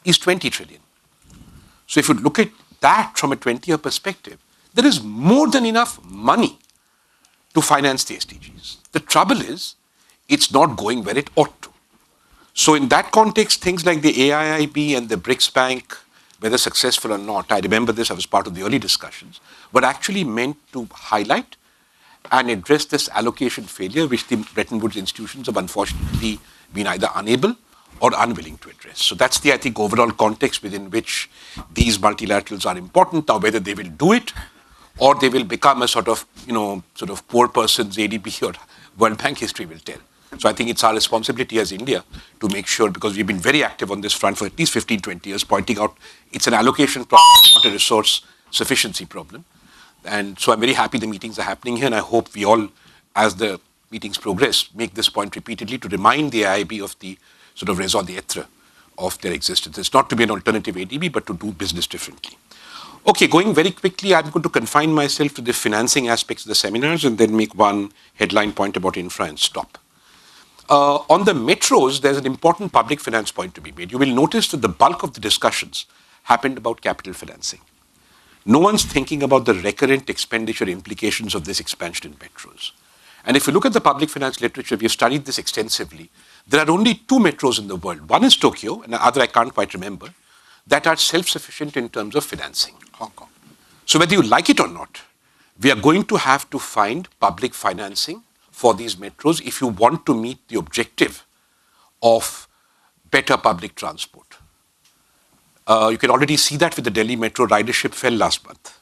is 20 trillion. So if you look at that from a 20-year perspective, there is more than enough money to finance the SDGs. The trouble is, it's not going where it ought to. So in that context, things like the AIIB and the BRICS Bank, whether successful or not, I remember this, I was part of the early discussions, were actually meant to highlight and address this allocation failure which the Bretton Woods institutions have unfortunately been either unable or unwilling to address. So that's the, I think, overall context within which these multilaterals are important. Now, whether they will do it or they will become a sort of poor person's ADB or World Bank, history will tell. So I think it's our responsibility as India to make sure, because we've been very active on this front for at least 15, 20 years, pointing out it's an allocation problem, not a resource sufficiency problem. And so I'm very happy the meetings are happening here, and I hope we all, as the meetings progress, make this point repeatedly to remind the AIIB of the sort of raison d'etre of their existence. It's not to be an alternative ADB, but to do business differently. Okay, going very quickly, I'm going to confine myself to the financing aspects of the seminars and then make one headline point about infra and stop. On the metros, there's an important public finance point to be made. You will notice that the bulk of the discussions happened about capital financing. No one's thinking about the recurrent expenditure implications of this expansion in metros. And if you look at the public finance literature, we have studied this extensively. There are only two metros in the world. One is Tokyo, and the other I can't quite remember, that are self-sufficient in terms of financing. Hong Kong. So whether you like it or not, we are going to have to find public financing for these metros if you want to meet the objective of better public transport. You can already see that with the Delhi Metro ridership fell last month.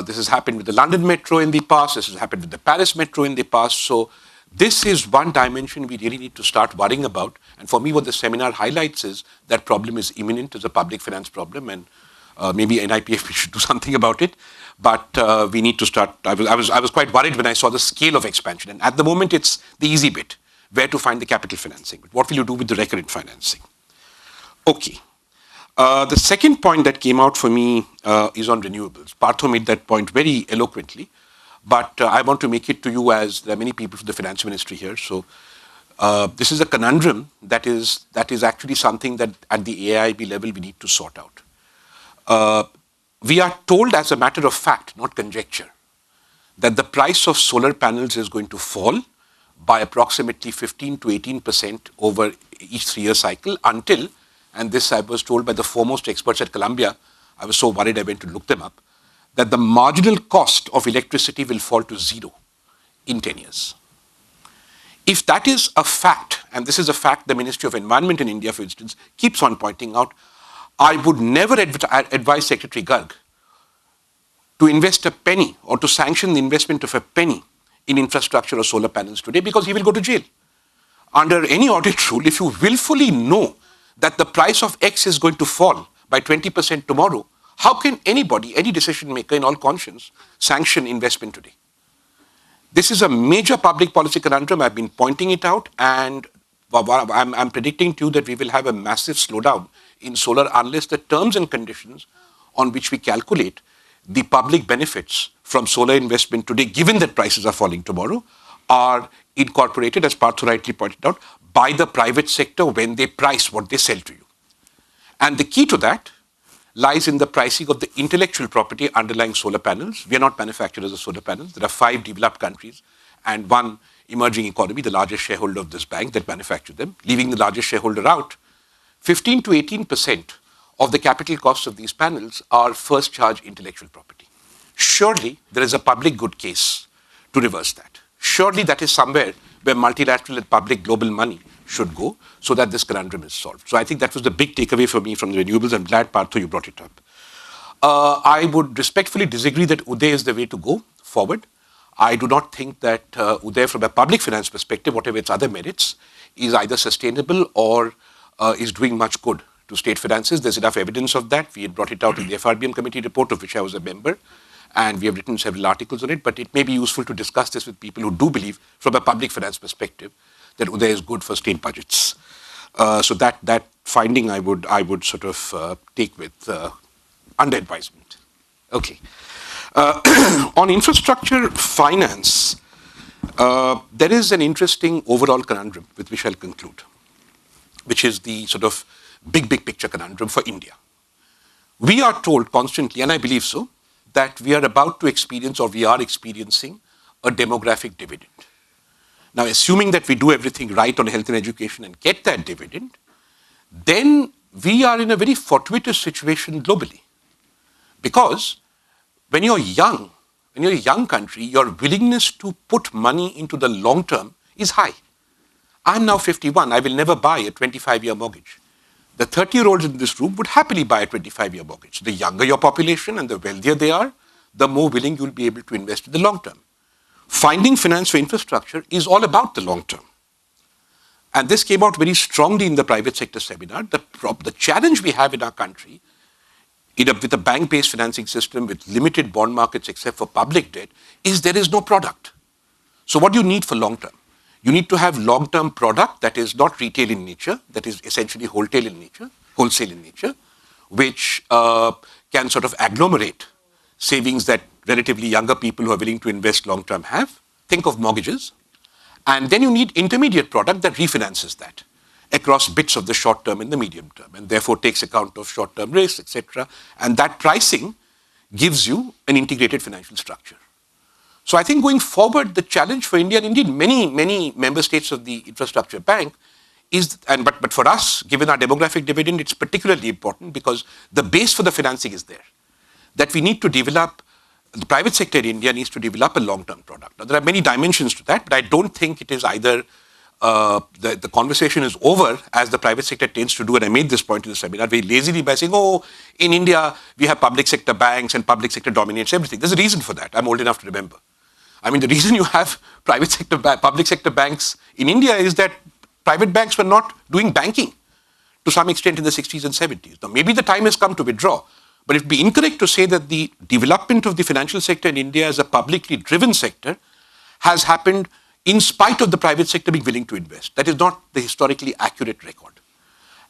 This has happened with the London Metro in the past. This has happened with the Paris Metro in the past. So this is one dimension we really need to start worrying about. And for me, what the seminar highlights is that problem is imminent as a public finance problem, and maybe NIPF should do something about it. But we need to start. I was quite worried when I saw the scale of expansion. And at the moment, it's the easy bit, where to find the capital financing. But what will you do with the recurrent financing? Okay. The second point that came out for me is on renewables. Partho made that point very eloquently, but I want to make it to you, as there are many people from the finance ministry here. So this is a conundrum that is actually something that at the AIIB level we need to sort out. We are told as a matter of fact, not conjecture, that the price of solar panels is going to fall by approximately 15 to 18% over each 3-year cycle until, and this I was told by the foremost experts at Columbia, I was so worried I went to look them up, that the marginal cost of electricity will fall to 0 in 10 years. If that is a fact, and this is a fact the Ministry of Environment in India, for instance, keeps on pointing out, I would never advise Secretary Garg to invest a penny or to sanction the investment of a penny in infrastructure or solar panels today, because he will go to jail. Under any audit rule, if you willfully know that the price of X is going to fall by 20% tomorrow, how can anybody, any decision maker in all conscience, sanction investment today? This is a major public policy conundrum. I've been pointing it out, and I'm predicting to you that we will have a massive slowdown in solar unless the terms and conditions on which we calculate the public benefits from solar investment today, given that prices are falling tomorrow, are incorporated, as Partho rightly pointed out, by the private sector when they price what they sell to you. And the key to that lies in the pricing of the intellectual property underlying solar panels. We are not manufacturers of solar panels. There are 5 developed countries and 1 emerging economy, the largest shareholder of this bank, that manufacture them. Leaving the largest shareholder out, 15 to 18% of the capital costs of these panels are first charge intellectual property. Surely there is a public good case to reverse that. Surely that is somewhere where multilateral and public global money should go so that this conundrum is solved. So I think that was the big takeaway for me from the renewables. I'm glad, Partho, you brought it up. I would respectfully disagree that Uday is the way to go forward. I do not think that Uday, from a public finance perspective, whatever its other merits, is either sustainable or is doing much good to state finances. There's enough evidence of that. We had brought it out in the FRBM committee report, of which I was a member, and we have written several articles on it, but it may be useful to discuss this with people who do believe, from a public finance perspective, that Uday is good for state budgets. So that finding I would sort of take with under advisement. Okay. On infrastructure finance, There is an interesting overall conundrum with which I'll conclude, which is the sort of big picture conundrum for India. We are told constantly, and I believe so, that we are about to experience or we are experiencing a demographic dividend. Now, assuming that we do everything right on health and education and get that dividend, then we are in a very fortuitous situation globally. Because when you're young, when you're a young country, your willingness to put money into the long term is high. I'm now 51. I will never buy a 25-year mortgage. The 30-year-olds in this room would happily buy a 25-year mortgage. The younger your population and the wealthier they are, the more willing you'll be able to invest in the long term. Finding finance for infrastructure is all about the long term. And this came out very strongly in the private sector seminar. The challenge we have in our country, with a bank-based financing system with limited bond markets except for public debt, is there is no product. So what do you need for long term? You need to have long-term product that is not retail in nature, that is essentially wholesale in nature, which can sort of agglomerate savings that relatively younger people who are willing to invest long-term have. Think of mortgages. And then you need intermediate product that refinances that across bits of the short term and the medium term, and therefore takes account of short-term risks, etc. And that pricing gives you an integrated financial structure. So I think going forward, the challenge for India, and indeed many member states of the infrastructure bank, is, but for us, given our demographic dividend, it's particularly important because the base for the financing is there. That we need to develop, the private sector in India needs to develop a long-term product. Now, there are many dimensions to that, but I don't think it is either the conversation is over, as the private sector tends to do, and I made this point in the seminar very lazily by saying, oh, in India, we have public sector banks and public sector dominates everything. There's a reason for that. I'm old enough to remember. I mean, the reason you have public sector banks in India is that private banks were not doing banking to some extent in the 60s and 70s. Now, maybe the time has come to withdraw, but it would be incorrect to say that the development of the financial sector in India as a publicly driven sector has happened in spite of the private sector being willing to invest. That is not the historically accurate record.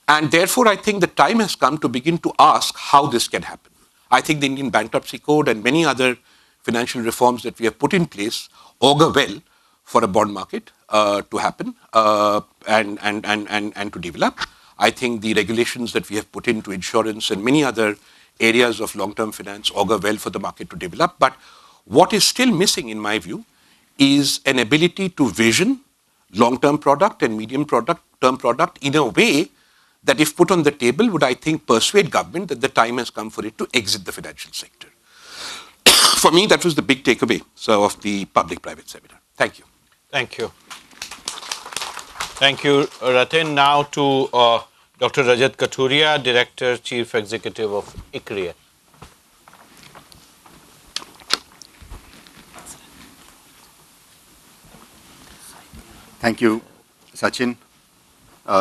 And therefore, I think the time has come to begin to ask how this can happen. I think the Indian Bankruptcy Code and many other financial reforms that we have put in place augur well for a bond market to happen and to develop. I think the regulations that we have put into insurance and many other areas of long-term finance augur well for the market to develop. But what is still missing, in my view, is an ability to vision long-term product and medium-term product in a way that, if put on the table, would, I think, persuade government that the time has come for it to exit the financial sector. For me, that was the big takeaway of the public-private seminar. Thank you. Thank you. Thank you, Ratin. Now to Dr. Rajat Kathuria, Director, Chief Executive of AIIB. Thank you, Sachin,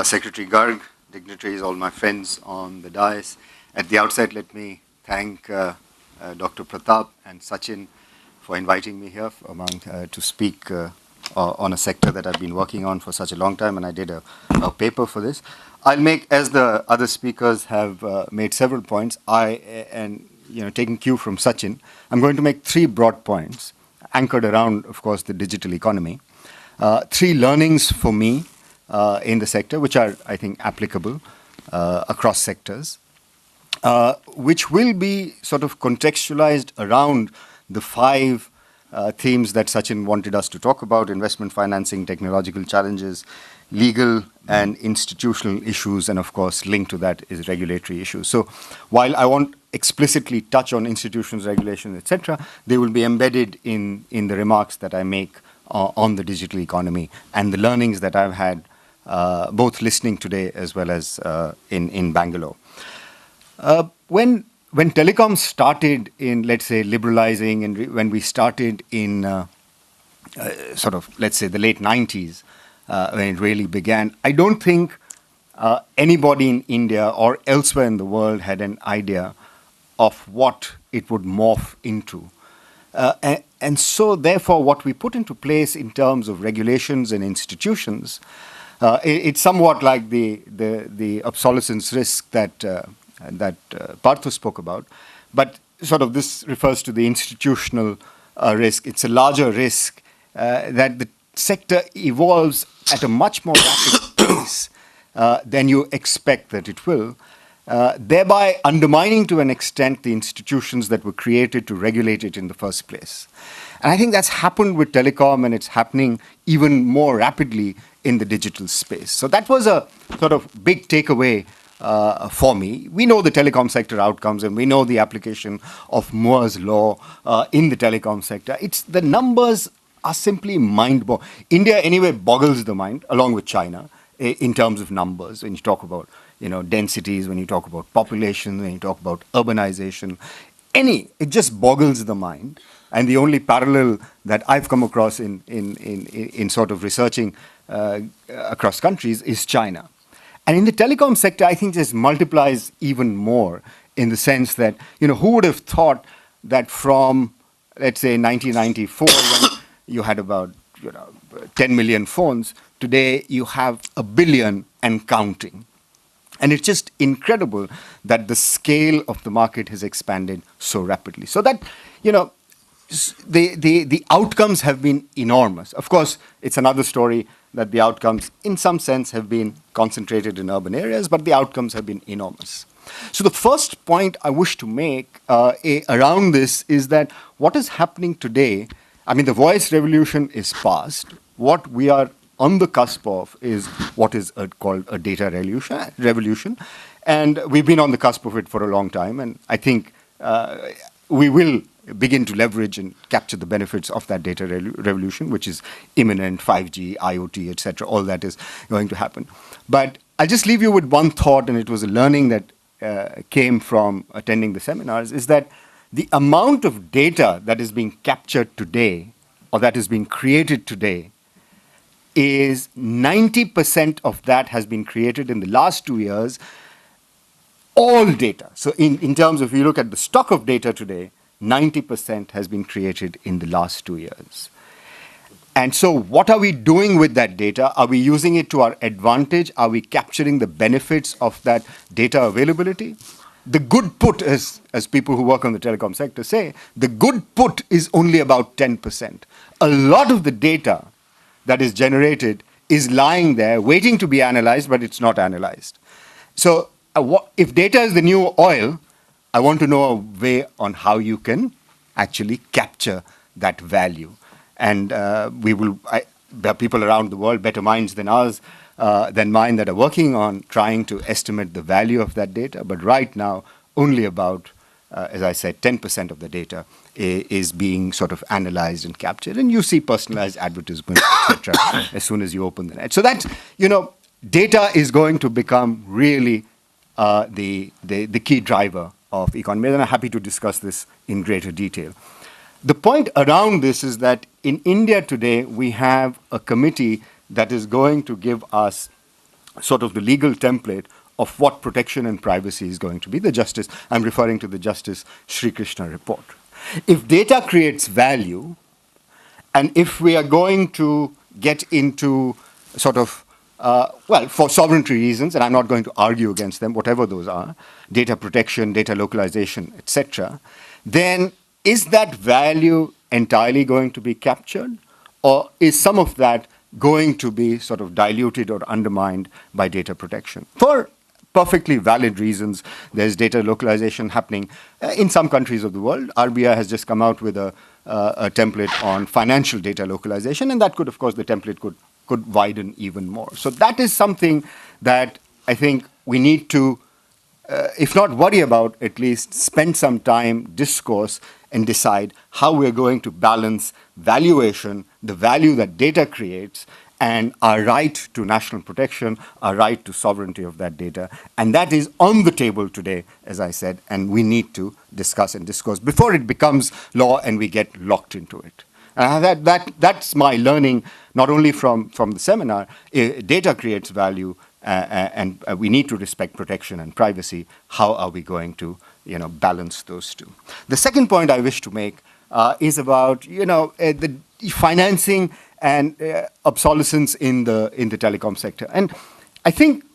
Secretary Garg, dignitaries, all my friends on the dais. At the outset, let me thank Dr. Pratap and Sachin for inviting me here to speak on a sector that I've been working on for such a long time, and I did a paper for this. I'll make, as the other speakers have made several points, taking cue from Sachin, I'm going to make 3 broad points, anchored around, of course, the digital economy. 3 learnings for me in the sector, which are, I think, applicable across sectors, which will be sort of contextualized around the 5 themes that Sachin wanted us to talk about: investment financing, technological challenges, legal and institutional issues, and of course, linked to that is regulatory issues. So while I won't explicitly touch on institutions, regulations, etc., they will be embedded in the remarks that I make on the digital economy and the learnings that I've had both listening today as well as in Bangalore. When telecom started in, let's say, liberalizing, and when we started in let's say, the late 90s, when it really began, I don't think anybody in India or elsewhere in the world had an idea of what it would morph into. And so, therefore, what we put into place in terms of regulations and institutions, it's somewhat like the obsolescence risk that Partho spoke about, but sort of this refers to the institutional risk. It's a larger risk that sector evolves at a much more rapid pace than you expect that it will, thereby undermining to an extent the institutions that were created to regulate it in the first place. And I think that's happened with telecom, and it's happening even more rapidly in the digital space. So that was a sort of big takeaway for me. We know the telecom sector outcomes, and we know the application of Moore's law in the telecom sector. The numbers are simply mind-boggling. India, anyway, boggles the mind, along with China, in terms of numbers. When you talk about densities, when you talk about population, when you talk about urbanization, it just boggles the mind. And the only parallel that I've come across in sort of researching across countries is China. And in the telecom sector, I think this multiplies even more in the sense that, who would have thought that from, let's say, 1994, when you had about 10 million phones, today you have 1 billion and counting. And it's just incredible that the scale of the market has expanded so rapidly. So that, the outcomes have been enormous. Of course, it's another story that the outcomes, in some sense, have been concentrated in urban areas, but the outcomes have been enormous. So the first point I wish to make around this is that what is happening today, the voice revolution is past. What we are on the cusp of is what is called a data revolution. And we've been on the cusp of it for a long time, and I think we will begin to leverage and capture the benefits of that data revolution, which is imminent, 5G, IoT, etc. All that is going to happen. But I'll just leave you with one thought, and it was a learning that came from attending the seminars, is that the amount of data that is being captured today, or that is being created today, is 90% of that has been created in the last 2 years, all data. So in terms of, if you look at the stock of data today, 90% has been created in the last 2 years. And so what are we doing with that data? Are we using it to our advantage? Are we capturing the benefits of that data availability? The good put, as people who work on the telecom sector say, the good put is only about 10%. A lot of the data that is generated is lying there waiting to be analyzed, but it's not analyzed. So if data is the new oil, I want to know a way on how you can actually capture that value. And there are people around the world, better minds than ours, than mine, that are working on trying to estimate the value of that data. But right now, only about, as I said, 10% of the data is being sort of analyzed and captured. And you see personalized advertisements, etc., as soon as you open the net. So that's, data is going to become really the key driver of economy. And I'm happy to discuss this in greater detail. The point around this is that in India today, we have a committee that is going to give us sort of the legal template of what protection and privacy is going to be. I'm referring to the Justice Sri Krishna report. If data creates value, and if we are going to get into sort of for sovereignty reasons, and I'm not going to argue against them, whatever those are, data protection, data localization, etc., then is that value entirely going to be captured? Or is some of that going to be sort of diluted or undermined by data protection? For perfectly valid reasons, there's data localization happening in some countries of the world. RBI has just come out with a template on financial data localization, and that could, of course, the template could widen even more. So that is something that I think we need to, if not worry about, at least spend some time, discourse, and decide how we're going to balance valuation, the value that data creates, and our right to national protection, our right to sovereignty of that data. And that is on the table today, as I said, and we need to discuss and discourse before it becomes law and we get locked into it. That's my learning, not only from the seminar. Data creates value, and we need to respect protection and privacy. How are we going to balance those two? The second point I wish to make is about the financing and obsolescence in the telecom sector. And I think,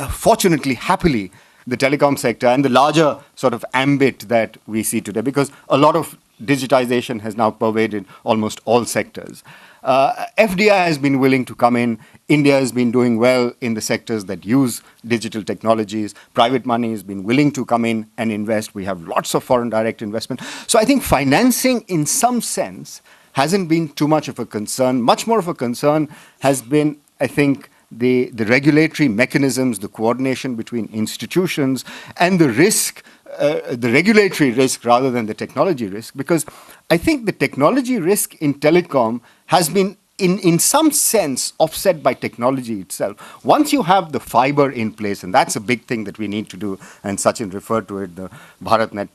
fortunately, happily, the telecom sector and the larger sort of ambit that we see today, because a lot of digitization has now pervaded almost all sectors. FDI has been willing to come in. India has been doing well in the sectors that use digital technologies. Private money has been willing to come in and invest. We have lots of foreign direct investment. So I think financing, in some sense, hasn't been too much of a concern. Much more of a concern has been, I think, the regulatory mechanisms, the coordination between institutions, and the risk, the regulatory risk rather than the technology risk. Because I think the technology risk in telecom has been, in some sense, offset by technology itself. Once you have the fiber in place, and that's a big thing that we need to do, and Sachin referred to it, the BharatNet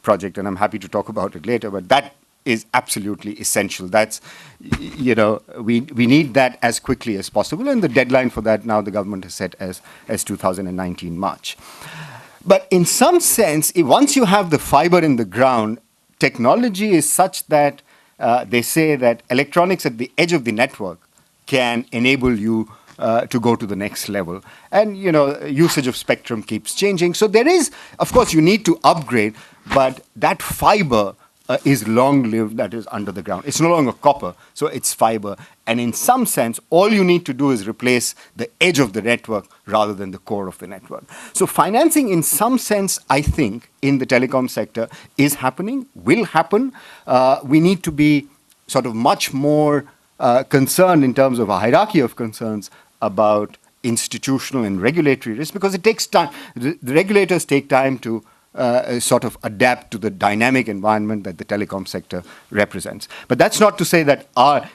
project, and I'm happy to talk about it later, but that is absolutely essential. That's, we need that as quickly as possible, and the deadline for that now the government has set as 2019 March. But in some sense, once you have the fiber in the ground, technology is such that they say that electronics at the edge of the network can enable you to go to the next level. And, usage of spectrum keeps changing. So there is, of course, you need to upgrade, but that fiber is long-lived, that is under the ground. It's no longer copper, so it's fiber. And in some sense, all you need to do is replace the edge of the network rather than the core of the network. So financing, in some sense, I think, in the telecom sector is happening, will happen. We need to be sort of much more concerned in terms of a hierarchy of concerns about institutional and regulatory risk, because it takes time. The regulators take time to sort of adapt to the dynamic environment that the telecom sector represents. But that's not to say that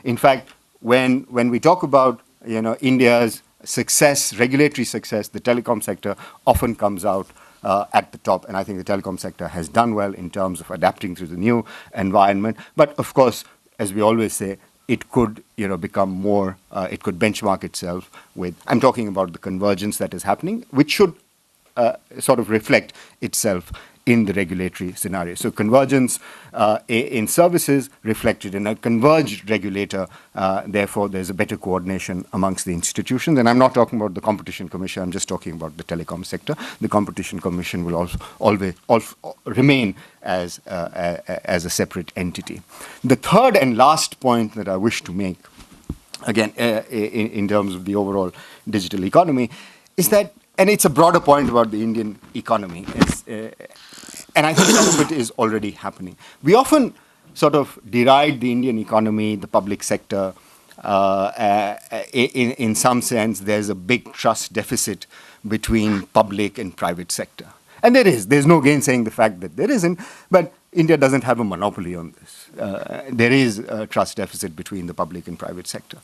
in fact, when we talk about India's success, regulatory success, the telecom sector often comes out at the top. And I think the telecom sector has done well in terms of adapting to the new environment. But of course, as we always say, it could become more, it could benchmark itself with, I'm talking about the convergence that is happening, which should sort of reflect itself in the regulatory scenario. So convergence in services reflected in a converged regulator. Therefore, there's a better coordination amongst the institutions. And I'm not talking about the Competition Commission. I'm just talking about the telecom sector. The Competition Commission will always remain as a separate entity. The third and last point that I wish to make, again, in terms of the overall digital economy, is that, and it's a broader point about the Indian economy, and I think some of it is already happening. We often sort of deride the Indian economy, the public sector. In some sense, there's a big trust deficit between public and private sector. And there is. There's no gainsaying the fact that there isn't. But India doesn't have a monopoly on this. There is a trust deficit between the public and private sector.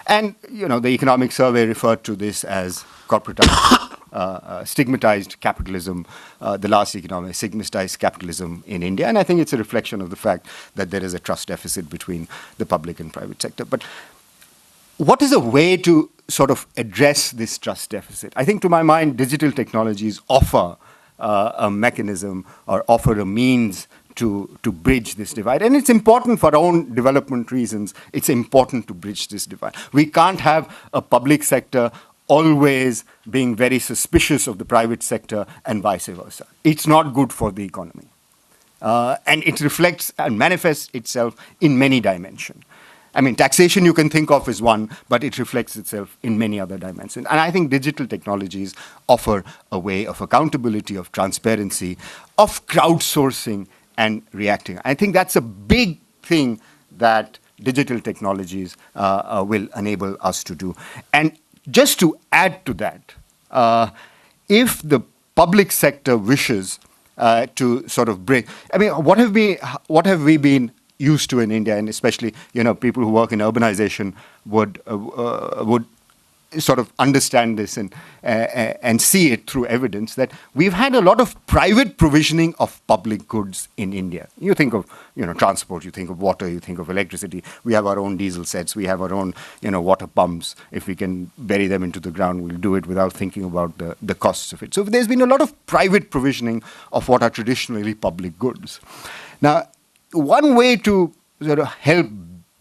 And, the economic survey referred to this as corporatized, stigmatized capitalism, the last economic stigmatized capitalism in India. And I think it's a reflection of the fact that there is a trust deficit between the public and private sector. But what is a way to sort of address this trust deficit? I think, to my mind, digital technologies offer a mechanism or offer a means to bridge this divide. And it's important for our own development reasons. It's important to bridge this divide. We can't have a public sector always being very suspicious of the private sector and vice versa. It's not good for the economy. And it reflects and manifests itself in many dimensions. I mean, taxation you can think of as one, but it reflects itself in many other dimensions. And I think digital technologies offer a way of accountability, of transparency, of crowdsourcing and reacting. I think that's a big thing that digital technologies will enable us to do. And just to add to that, if the public sector wishes to sort of break, I mean, what have we been used to in India, and especially people who work in urbanization would sort of understand this and see it through evidence, that we've had a lot of private provisioning of public goods in India. You think of transport, you think of water, you think of electricity. We have our own diesel sets, we have our own water pumps. If we can bury them into the ground, we'll do it without thinking about the costs of it. So there's been a lot of private provisioning of what are traditionally public goods. Now, one way to sort of help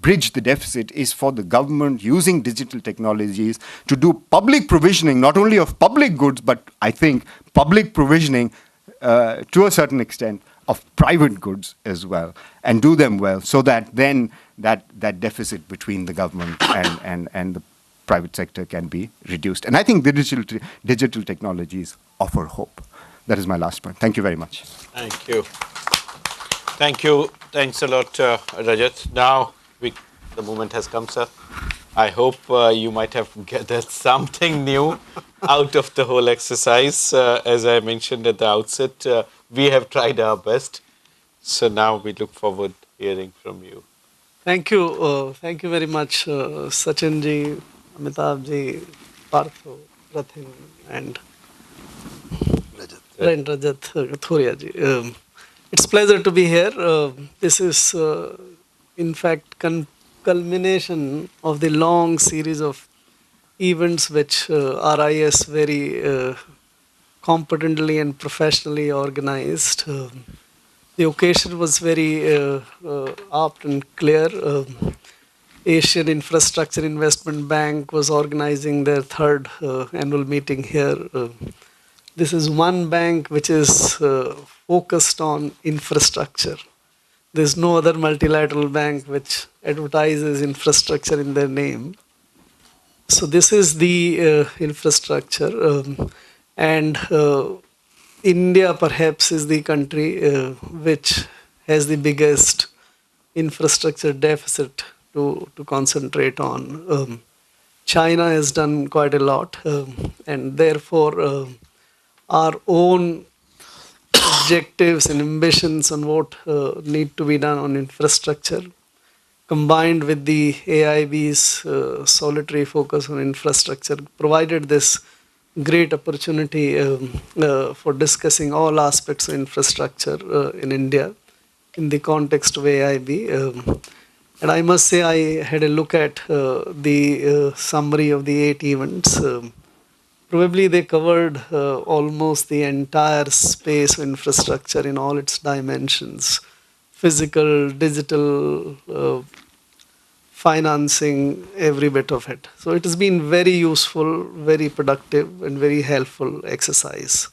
bridge the deficit is for the government, using digital technologies, to do public provisioning, not only of public goods, but I think public provisioning to a certain extent of private goods as well, and do them well, so that then that deficit between the government and the private sector can be reduced. And I think the digital technologies offer hope. That is my last point. Thank you very much. Thank you. Thank you. Thanks a lot, Rajat. Now, the moment has come, sir. I hope you might have gathered something new out of the whole exercise. As I mentioned at the outset, we have tried our best. So now we look forward to hearing from you. Thank you. Thank you very much, Sachin ji, Amitabh ji, Partho, Rathin, and Rajat Kathuria ji. It's a pleasure to be here. This is, in fact, culmination of the long series of events which RIS very competently and professionally organized. The occasion was very apt and clear. Asian Infrastructure Investment Bank was organizing their third annual meeting here. This is one bank which is focused on infrastructure. There's no other multilateral bank which advertises infrastructure in their name. So this is the infrastructure, and India perhaps is the country which has the biggest infrastructure deficit to concentrate on. China has done quite a lot, and therefore our own objectives and ambitions on what need to be done on infrastructure, combined with the AIIB's solitary focus on infrastructure, provided this great opportunity for discussing all aspects of infrastructure in India in the context of AIIB. And I must say I had a look at the summary of the 8 events. Probably they covered almost the entire space of infrastructure in all its dimensions: physical, digital, financing, every bit of it. So it has been very useful, very productive, and very helpful exercise.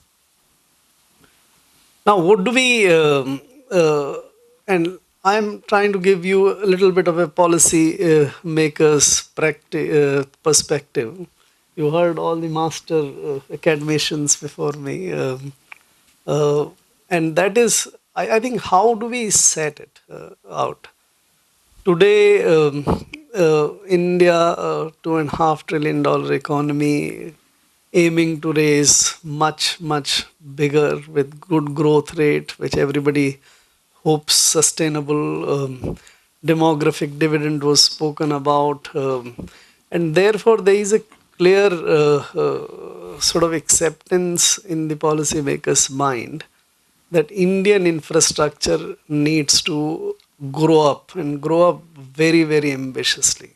Now, what do we, and I'm trying to give you a little bit of a policy maker's perspective. You heard all the master academicians before me. And that is, I think, how do we set it out? Today, India, $2.5 trillion economy, aiming to raise much, much bigger with good growth rate, which everybody hopes sustainable. Demographic dividend was spoken about. And therefore, there is a clear sort of acceptance in the policymakers' mind that Indian infrastructure needs to grow up and grow up very, very ambitiously.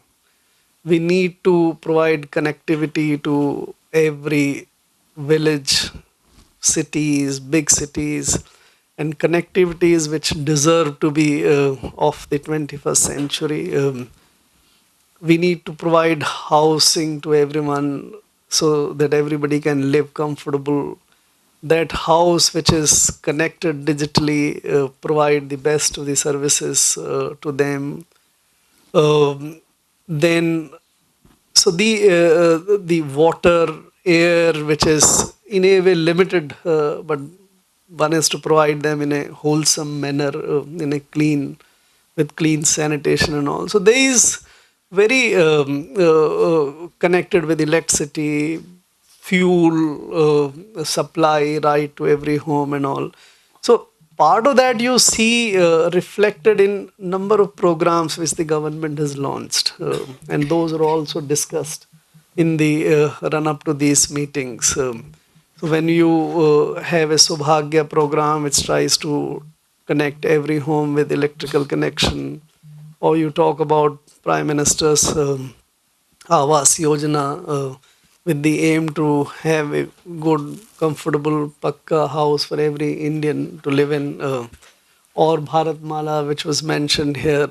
We need to provide connectivity to every village, cities, big cities, and connectivities which deserve to be of the 21st century. We need to provide housing to everyone so that everybody can live comfortable. That house which is connected digitally provide the best of the services to them. Then, so the water, air, which is in a way limited, but one has to provide them in a wholesome manner, in a clean, with clean sanitation and all. So there is very connected with electricity, fuel supply right to every home and all. So part of that you see reflected in number of programs which the government has launched, and those are also discussed in the run up to these meetings. So when you have a Subhagya program which tries to connect every home with electrical connection, or you talk about Prime Minister's Awas Yojana with the aim to have a good, comfortable, pakka house for every Indian to live in, or Bharatmala, which was mentioned here,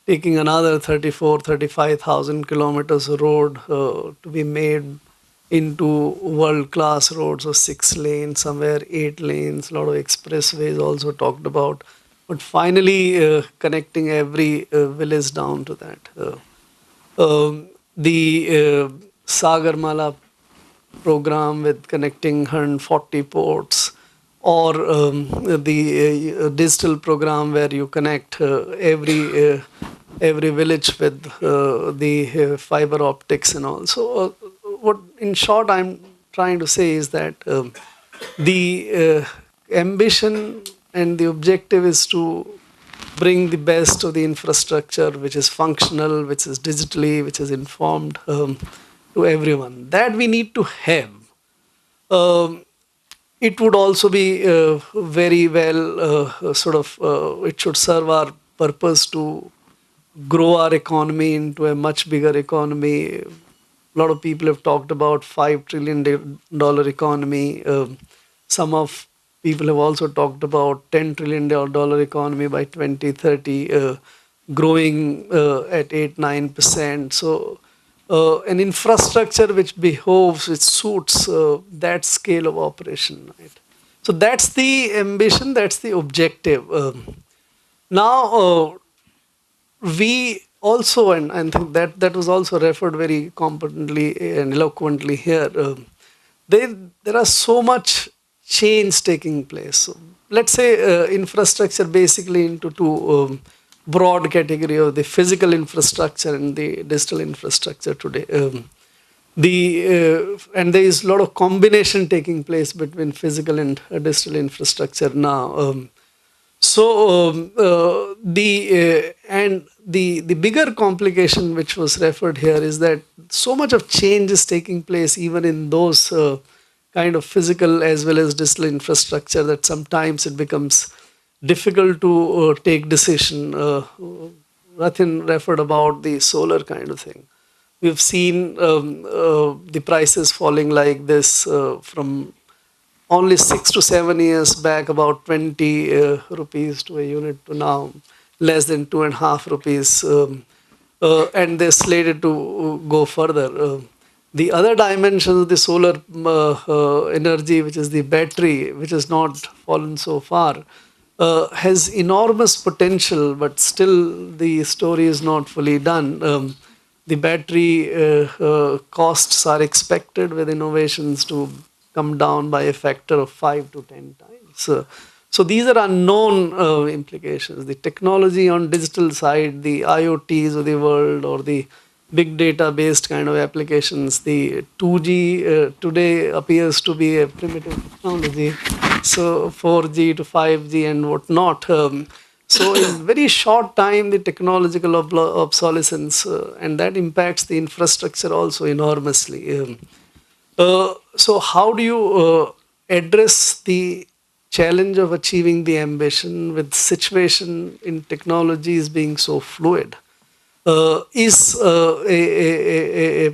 taking another 35,000 kilometers of road to be made into world-class roads of 6 lanes, somewhere 8 lanes, a lot of expressways also talked about. But finally, connecting every village down to that. The Sagarmala program with connecting 140 ports, or the digital program where you connect every village with the fiber optics and all. So, what in short I'm trying to say is that the ambition and the objective is to bring the best of the infrastructure, which is functional, which is digitally, which is informed, to everyone. That we need to have. Um, it would also be very well it should serve our purpose to grow our economy into a much bigger economy. A lot of people have talked about $5 trillion economy. Some of people have also talked about $10 trillion economy by 2030, growing at 8-9%. So an infrastructure which behoves, which suits that scale of operation. Right? So that's the ambition, that's the objective. Now, we also, and I think that was also referred very competently and eloquently here, there are so much change taking place. So let's say infrastructure basically into two broad category of the physical infrastructure and the digital infrastructure today. And there is a lot of combination taking place between physical and digital infrastructure now. The bigger complication which was referred here is that so much of change is taking place even in those kind of physical as well as digital infrastructure that sometimes it becomes difficult to take decision. Rathin referred about the solar kind of thing. We've seen the prices falling like this from only 6 to 7 years back, about 20 rupees to a unit, to now less than 2.5 rupees, and they're slated to go further. The other dimension of the solar energy, which is the battery, which has not fallen so far, has enormous potential, but still the story is not fully done. The battery costs are expected with innovations to come down by a factor of 5 to 10 times. So these are unknown implications. The technology on digital side, the IoTs of the world, or the big data based kind of applications, the 2G today appears to be a primitive technology. So 4G to 5G and whatnot. So in very short time, the technological obsolescence, and that impacts the infrastructure also enormously. So how do you address the challenge of achieving the ambition with situation in technologies being so fluid? Is a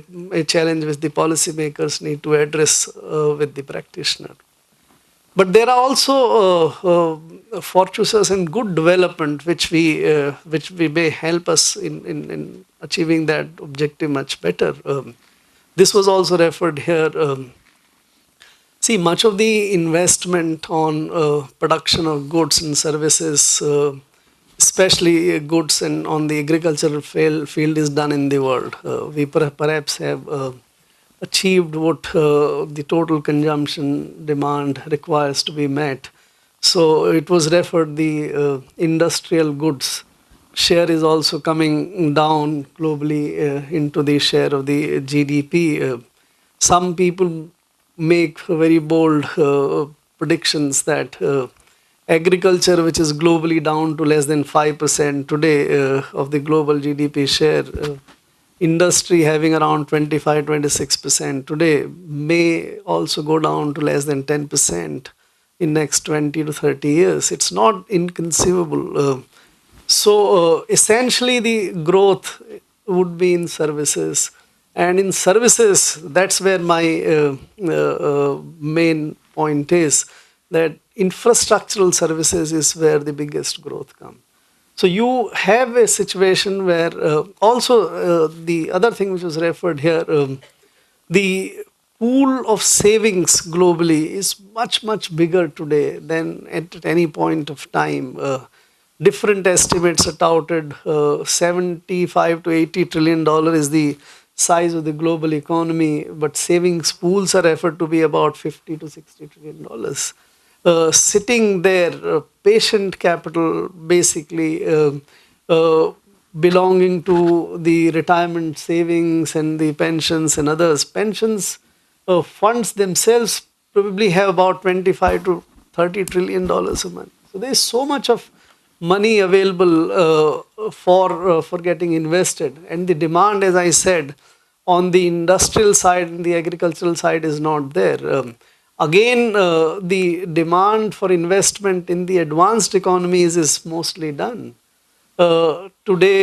challenge which the policymakers need to address with the practitioner. But there are also fortuitous and good development which we may help us in achieving that objective much better. This was also referred here. See, much of the investment on production of goods and services, especially goods and on the agricultural field, is done in the world. We perhaps have achieved what the total consumption demand requires to be met. So it was referred the industrial goods share is also coming down globally into the share of the GDP. Some people make very bold predictions that agriculture, which is globally down to less than 5% today of the global GDP share, industry having around 25-26% today, may also go down to less than 10% in next 20 to 30 years. It's not inconceivable. So essentially the growth would be in services, and in services, that's where my main point is, that infrastructural services is where the biggest growth comes. So you have a situation where also the other thing which was referred here, the pool of savings globally is much, much bigger today than at any point of time. Different estimates are touted. 75 to 80 trillion dollar is the size of the global economy, but savings pools are referred to be about 50 to 60 trillion dollars. Sitting there, patient capital basically belonging to the retirement savings and the pensions and others. Pensions funds themselves probably have about 25 to 30 trillion dollars a month. So there's so much of money available for getting invested, and the demand, as I said, on the industrial side and the agricultural side is not there. Again, the demand for investment in the advanced economies is mostly done. Today,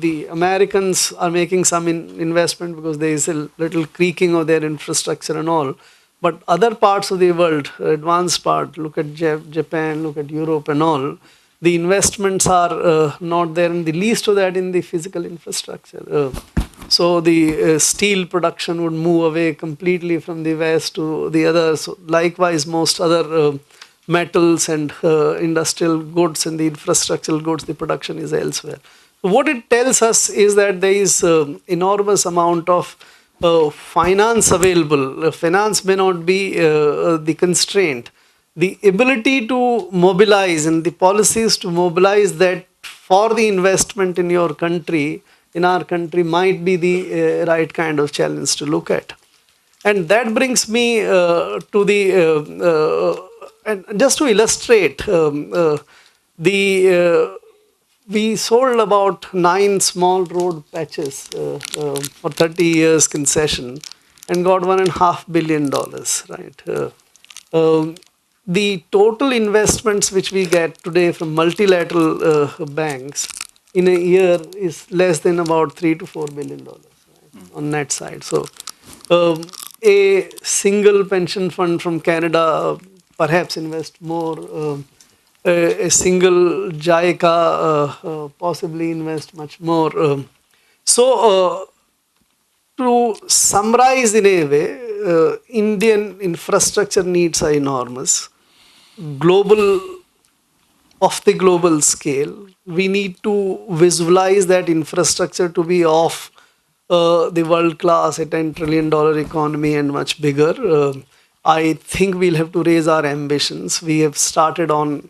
the Americans are making some investment because there is a little creaking of their infrastructure and all. But other parts of the world, advanced part, look at Japan, look at Europe and all, the investments are not there, and the least of that in the physical infrastructure. So the steel production would move away completely from the west to the others. So likewise, most other metals and industrial goods and the infrastructural goods, the production is elsewhere. So what it tells us is that there is enormous amount of finance available. Finance may not be the constraint. The ability to mobilize and the policies to mobilize that for the investment in your country, in our country, might be the right kind of challenge to look at. And that brings me to the, and just to illustrate, we sold about 9 small road patches for 30 years concession and got $1.5 billion, right? The total investments which we get today from multilateral banks in a year is less than about $3 to $4 billion, right, on that side. So a single pension fund from Canada perhaps invest more. A single JICA possibly invest much more. So to summarize in a way, Indian infrastructure needs are enormous. Global, of the global scale, we need to visualize that infrastructure to be of the world class, a $10 trillion economy and much bigger. I think we'll have to raise our ambitions. We have started on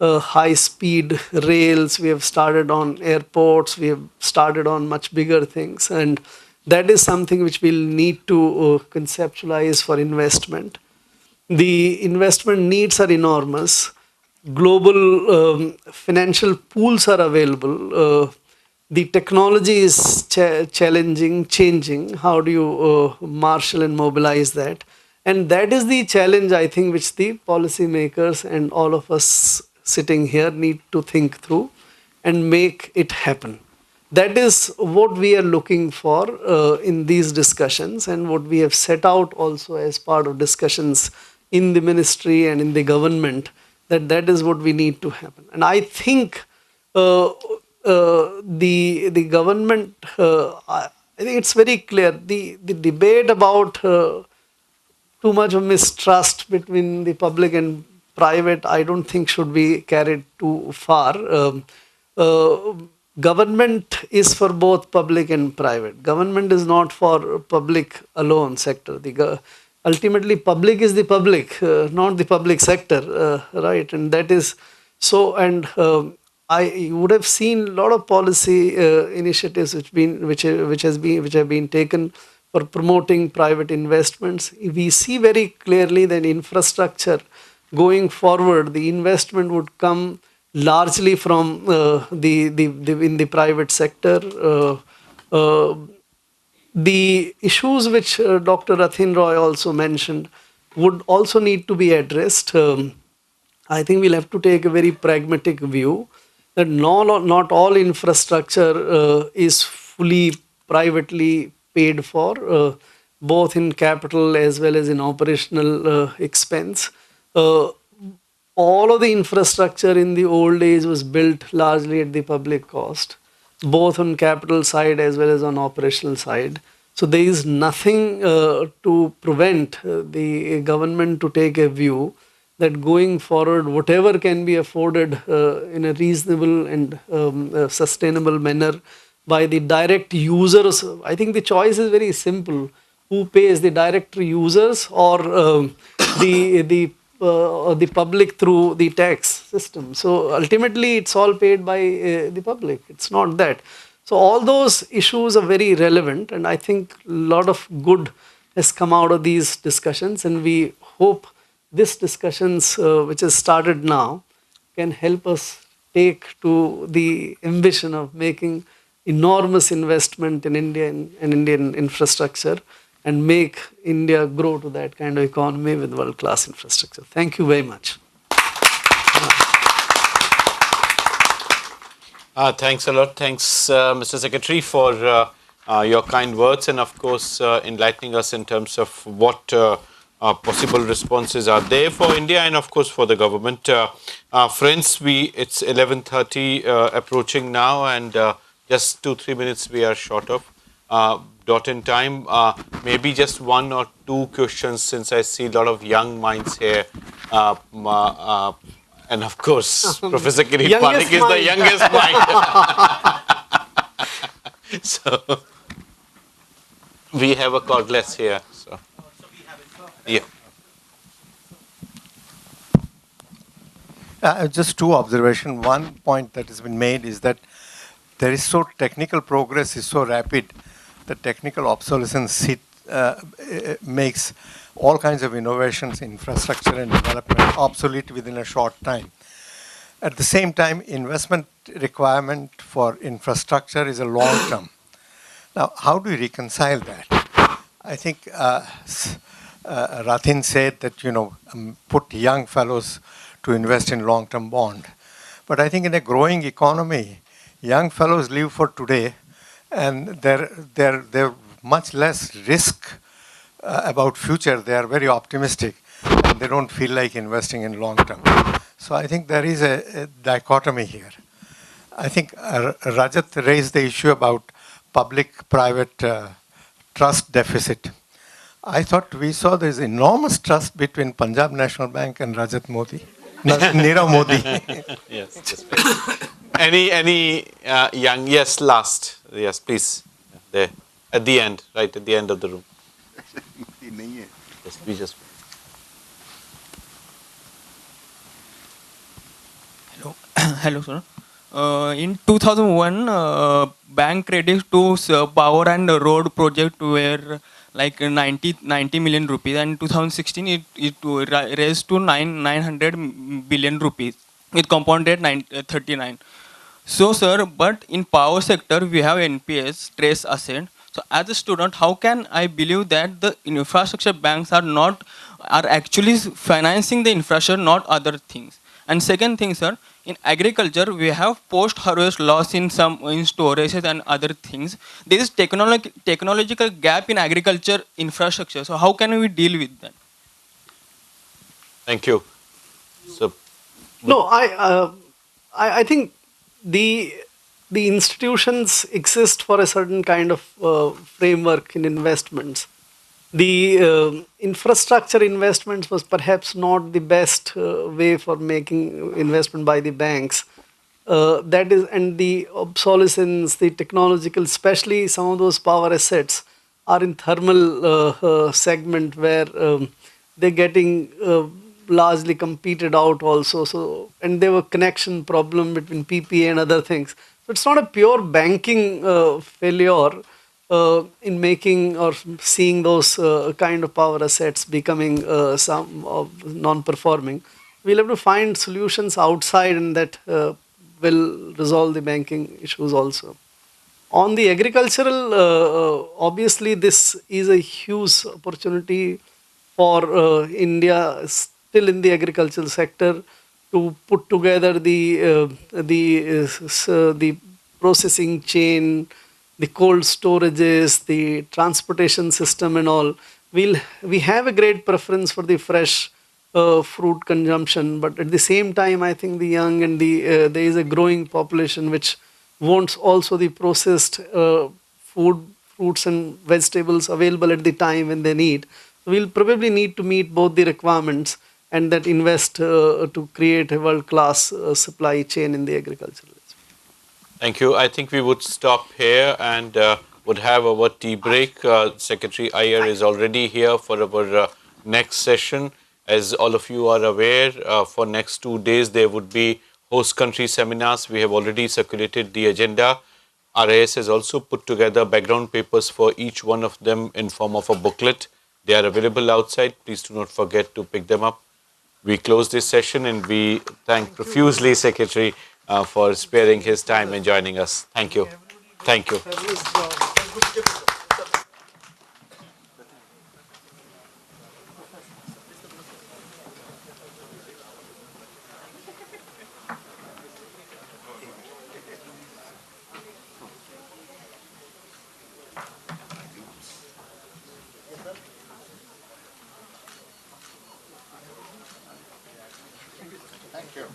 high-speed rails, we have started on airports, we have started on much bigger things, and that is something which we'll need to conceptualize for investment. The investment needs are enormous. Global financial pools are available. The technology is challenging, changing. How do you marshal and mobilize that? And that is the challenge, I think, which the policymakers and all of us sitting here need to think through and make it happen. That is what we are looking for in these discussions, and what we have set out also as part of discussions in the ministry and in the government, that is what we need to happen. And I think the government, I think it's very clear, the debate about too much of mistrust between the public and private, I don't think should be carried too far. Government is for both public and private. Government is not for public alone sector. Ultimately, public is the public, not the public sector, right? And that is so. And I would have seen a lot of policy initiatives which have been taken for promoting private investments. We see very clearly that infrastructure going forward, the investment would come largely from in the private sector. The issues which Dr. Rathin Roy also mentioned would also need to be addressed. I think we'll have to take a very pragmatic view that not all infrastructure is fully privately paid for, both in capital as well as in operational expense. All of the infrastructure in the old days was built largely at the public cost, both on capital side as well as on operational side. So there is nothing to prevent the government to take a view that going forward, whatever can be afforded in a reasonable and sustainable manner by the direct users. I think the choice is very simple: who pays, the direct users or the public through the tax system. So ultimately, it's all paid by the public. It's not that. So all those issues are very relevant, and I think a lot of good has come out of these discussions, and we hope this discussions, which has started now, can help us take to the ambition of making enormous investment in India and Indian infrastructure and make India grow to that kind of economy with world-class infrastructure. Thank you very much. Thanks a lot. Thanks, Mr. Secretary, for your kind words and, of course, enlightening us in terms of what possible responses are there for India and, of course, for the government. Friends, it's 11:30 approaching now, and just 2-3 minutes we are short of. Dot in time. Maybe just one or two questions, since I see a lot of young minds here. And of course, Professor Kirit Panik is the youngest mind. So we have a cordless here. So yeah. Just two observations. One point that has been made is that there is technical progress is so rapid, the technical obsolescence makes all kinds of innovations, infrastructure and development obsolete within a short time. At the same time, investment requirement for infrastructure is a long term. Now, how do you reconcile that? I think Rathin said that, put young fellows to invest in long-term bond. But I think in a growing economy, young fellows live for today, and they're much less risk about future. They are very optimistic, and they don't feel like investing in long term. So I think there is a dichotomy here. I think Rajat raised the issue about public-private trust deficit. I thought we saw there's enormous trust between Punjab National Bank and Rajat Modi, Nirav Modi. Yes. Any young? Yes, last. Yes, please. There, at the end, right at the end of the room. Yes, we just. Hello, sir. In 2001, bank credits to power and road project were like 90 million rupees, and in 2016 it raised to 900 billion rupees with compound rate 39. So, sir, but in power sector we have NPS, trace asset. So, as a student, how can I believe that the infrastructure banks are actually financing the infrastructure, not other things? And second thing, sir, in agriculture we have post-harvest loss in storages and other things. There is technological gap in agriculture infrastructure. So, how can we deal with that? Thank you. So, no, I think the institutions exist for a certain kind of framework in investments. The infrastructure investments was perhaps not the best way for making investment by the banks. That is, and the obsolescence, the technological, especially some of those power assets are in thermal segment where they're getting largely competed out also. So, and there were connection problem between PPA and other things. So it's not a pure banking failure in making or seeing those kind of power assets becoming some non-performing. We'll have to find solutions outside, and that will resolve the banking issues also. On the agricultural, obviously this is a huge opportunity for India still in the agricultural sector to put together the processing chain, the cold storages, the transportation system and all. We have a great preference for the fresh fruit consumption, but at the same time, I think the young and there is a growing population which wants also the processed fruits and vegetables available at the time when they need. We'll probably need to meet both the requirements and that invest to create a world-class supply chain in the agricultural. Thank you. I think we would stop here and would have our tea break. Secretary Iyer is already here for our next session. As all of you are aware, for next 2 days there would be host country seminars. We have already circulated the agenda. RIS has also put together background papers for each one of them in form of a booklet. They are available outside. Please do not forget to pick them up. We close this session and we thank profusely Secretary for sparing his time and joining us. Thank you. Thank you.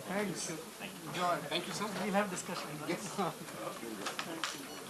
Thanks. Enjoy. Thank you, sir. We'll have discussion. Yes. Thank you.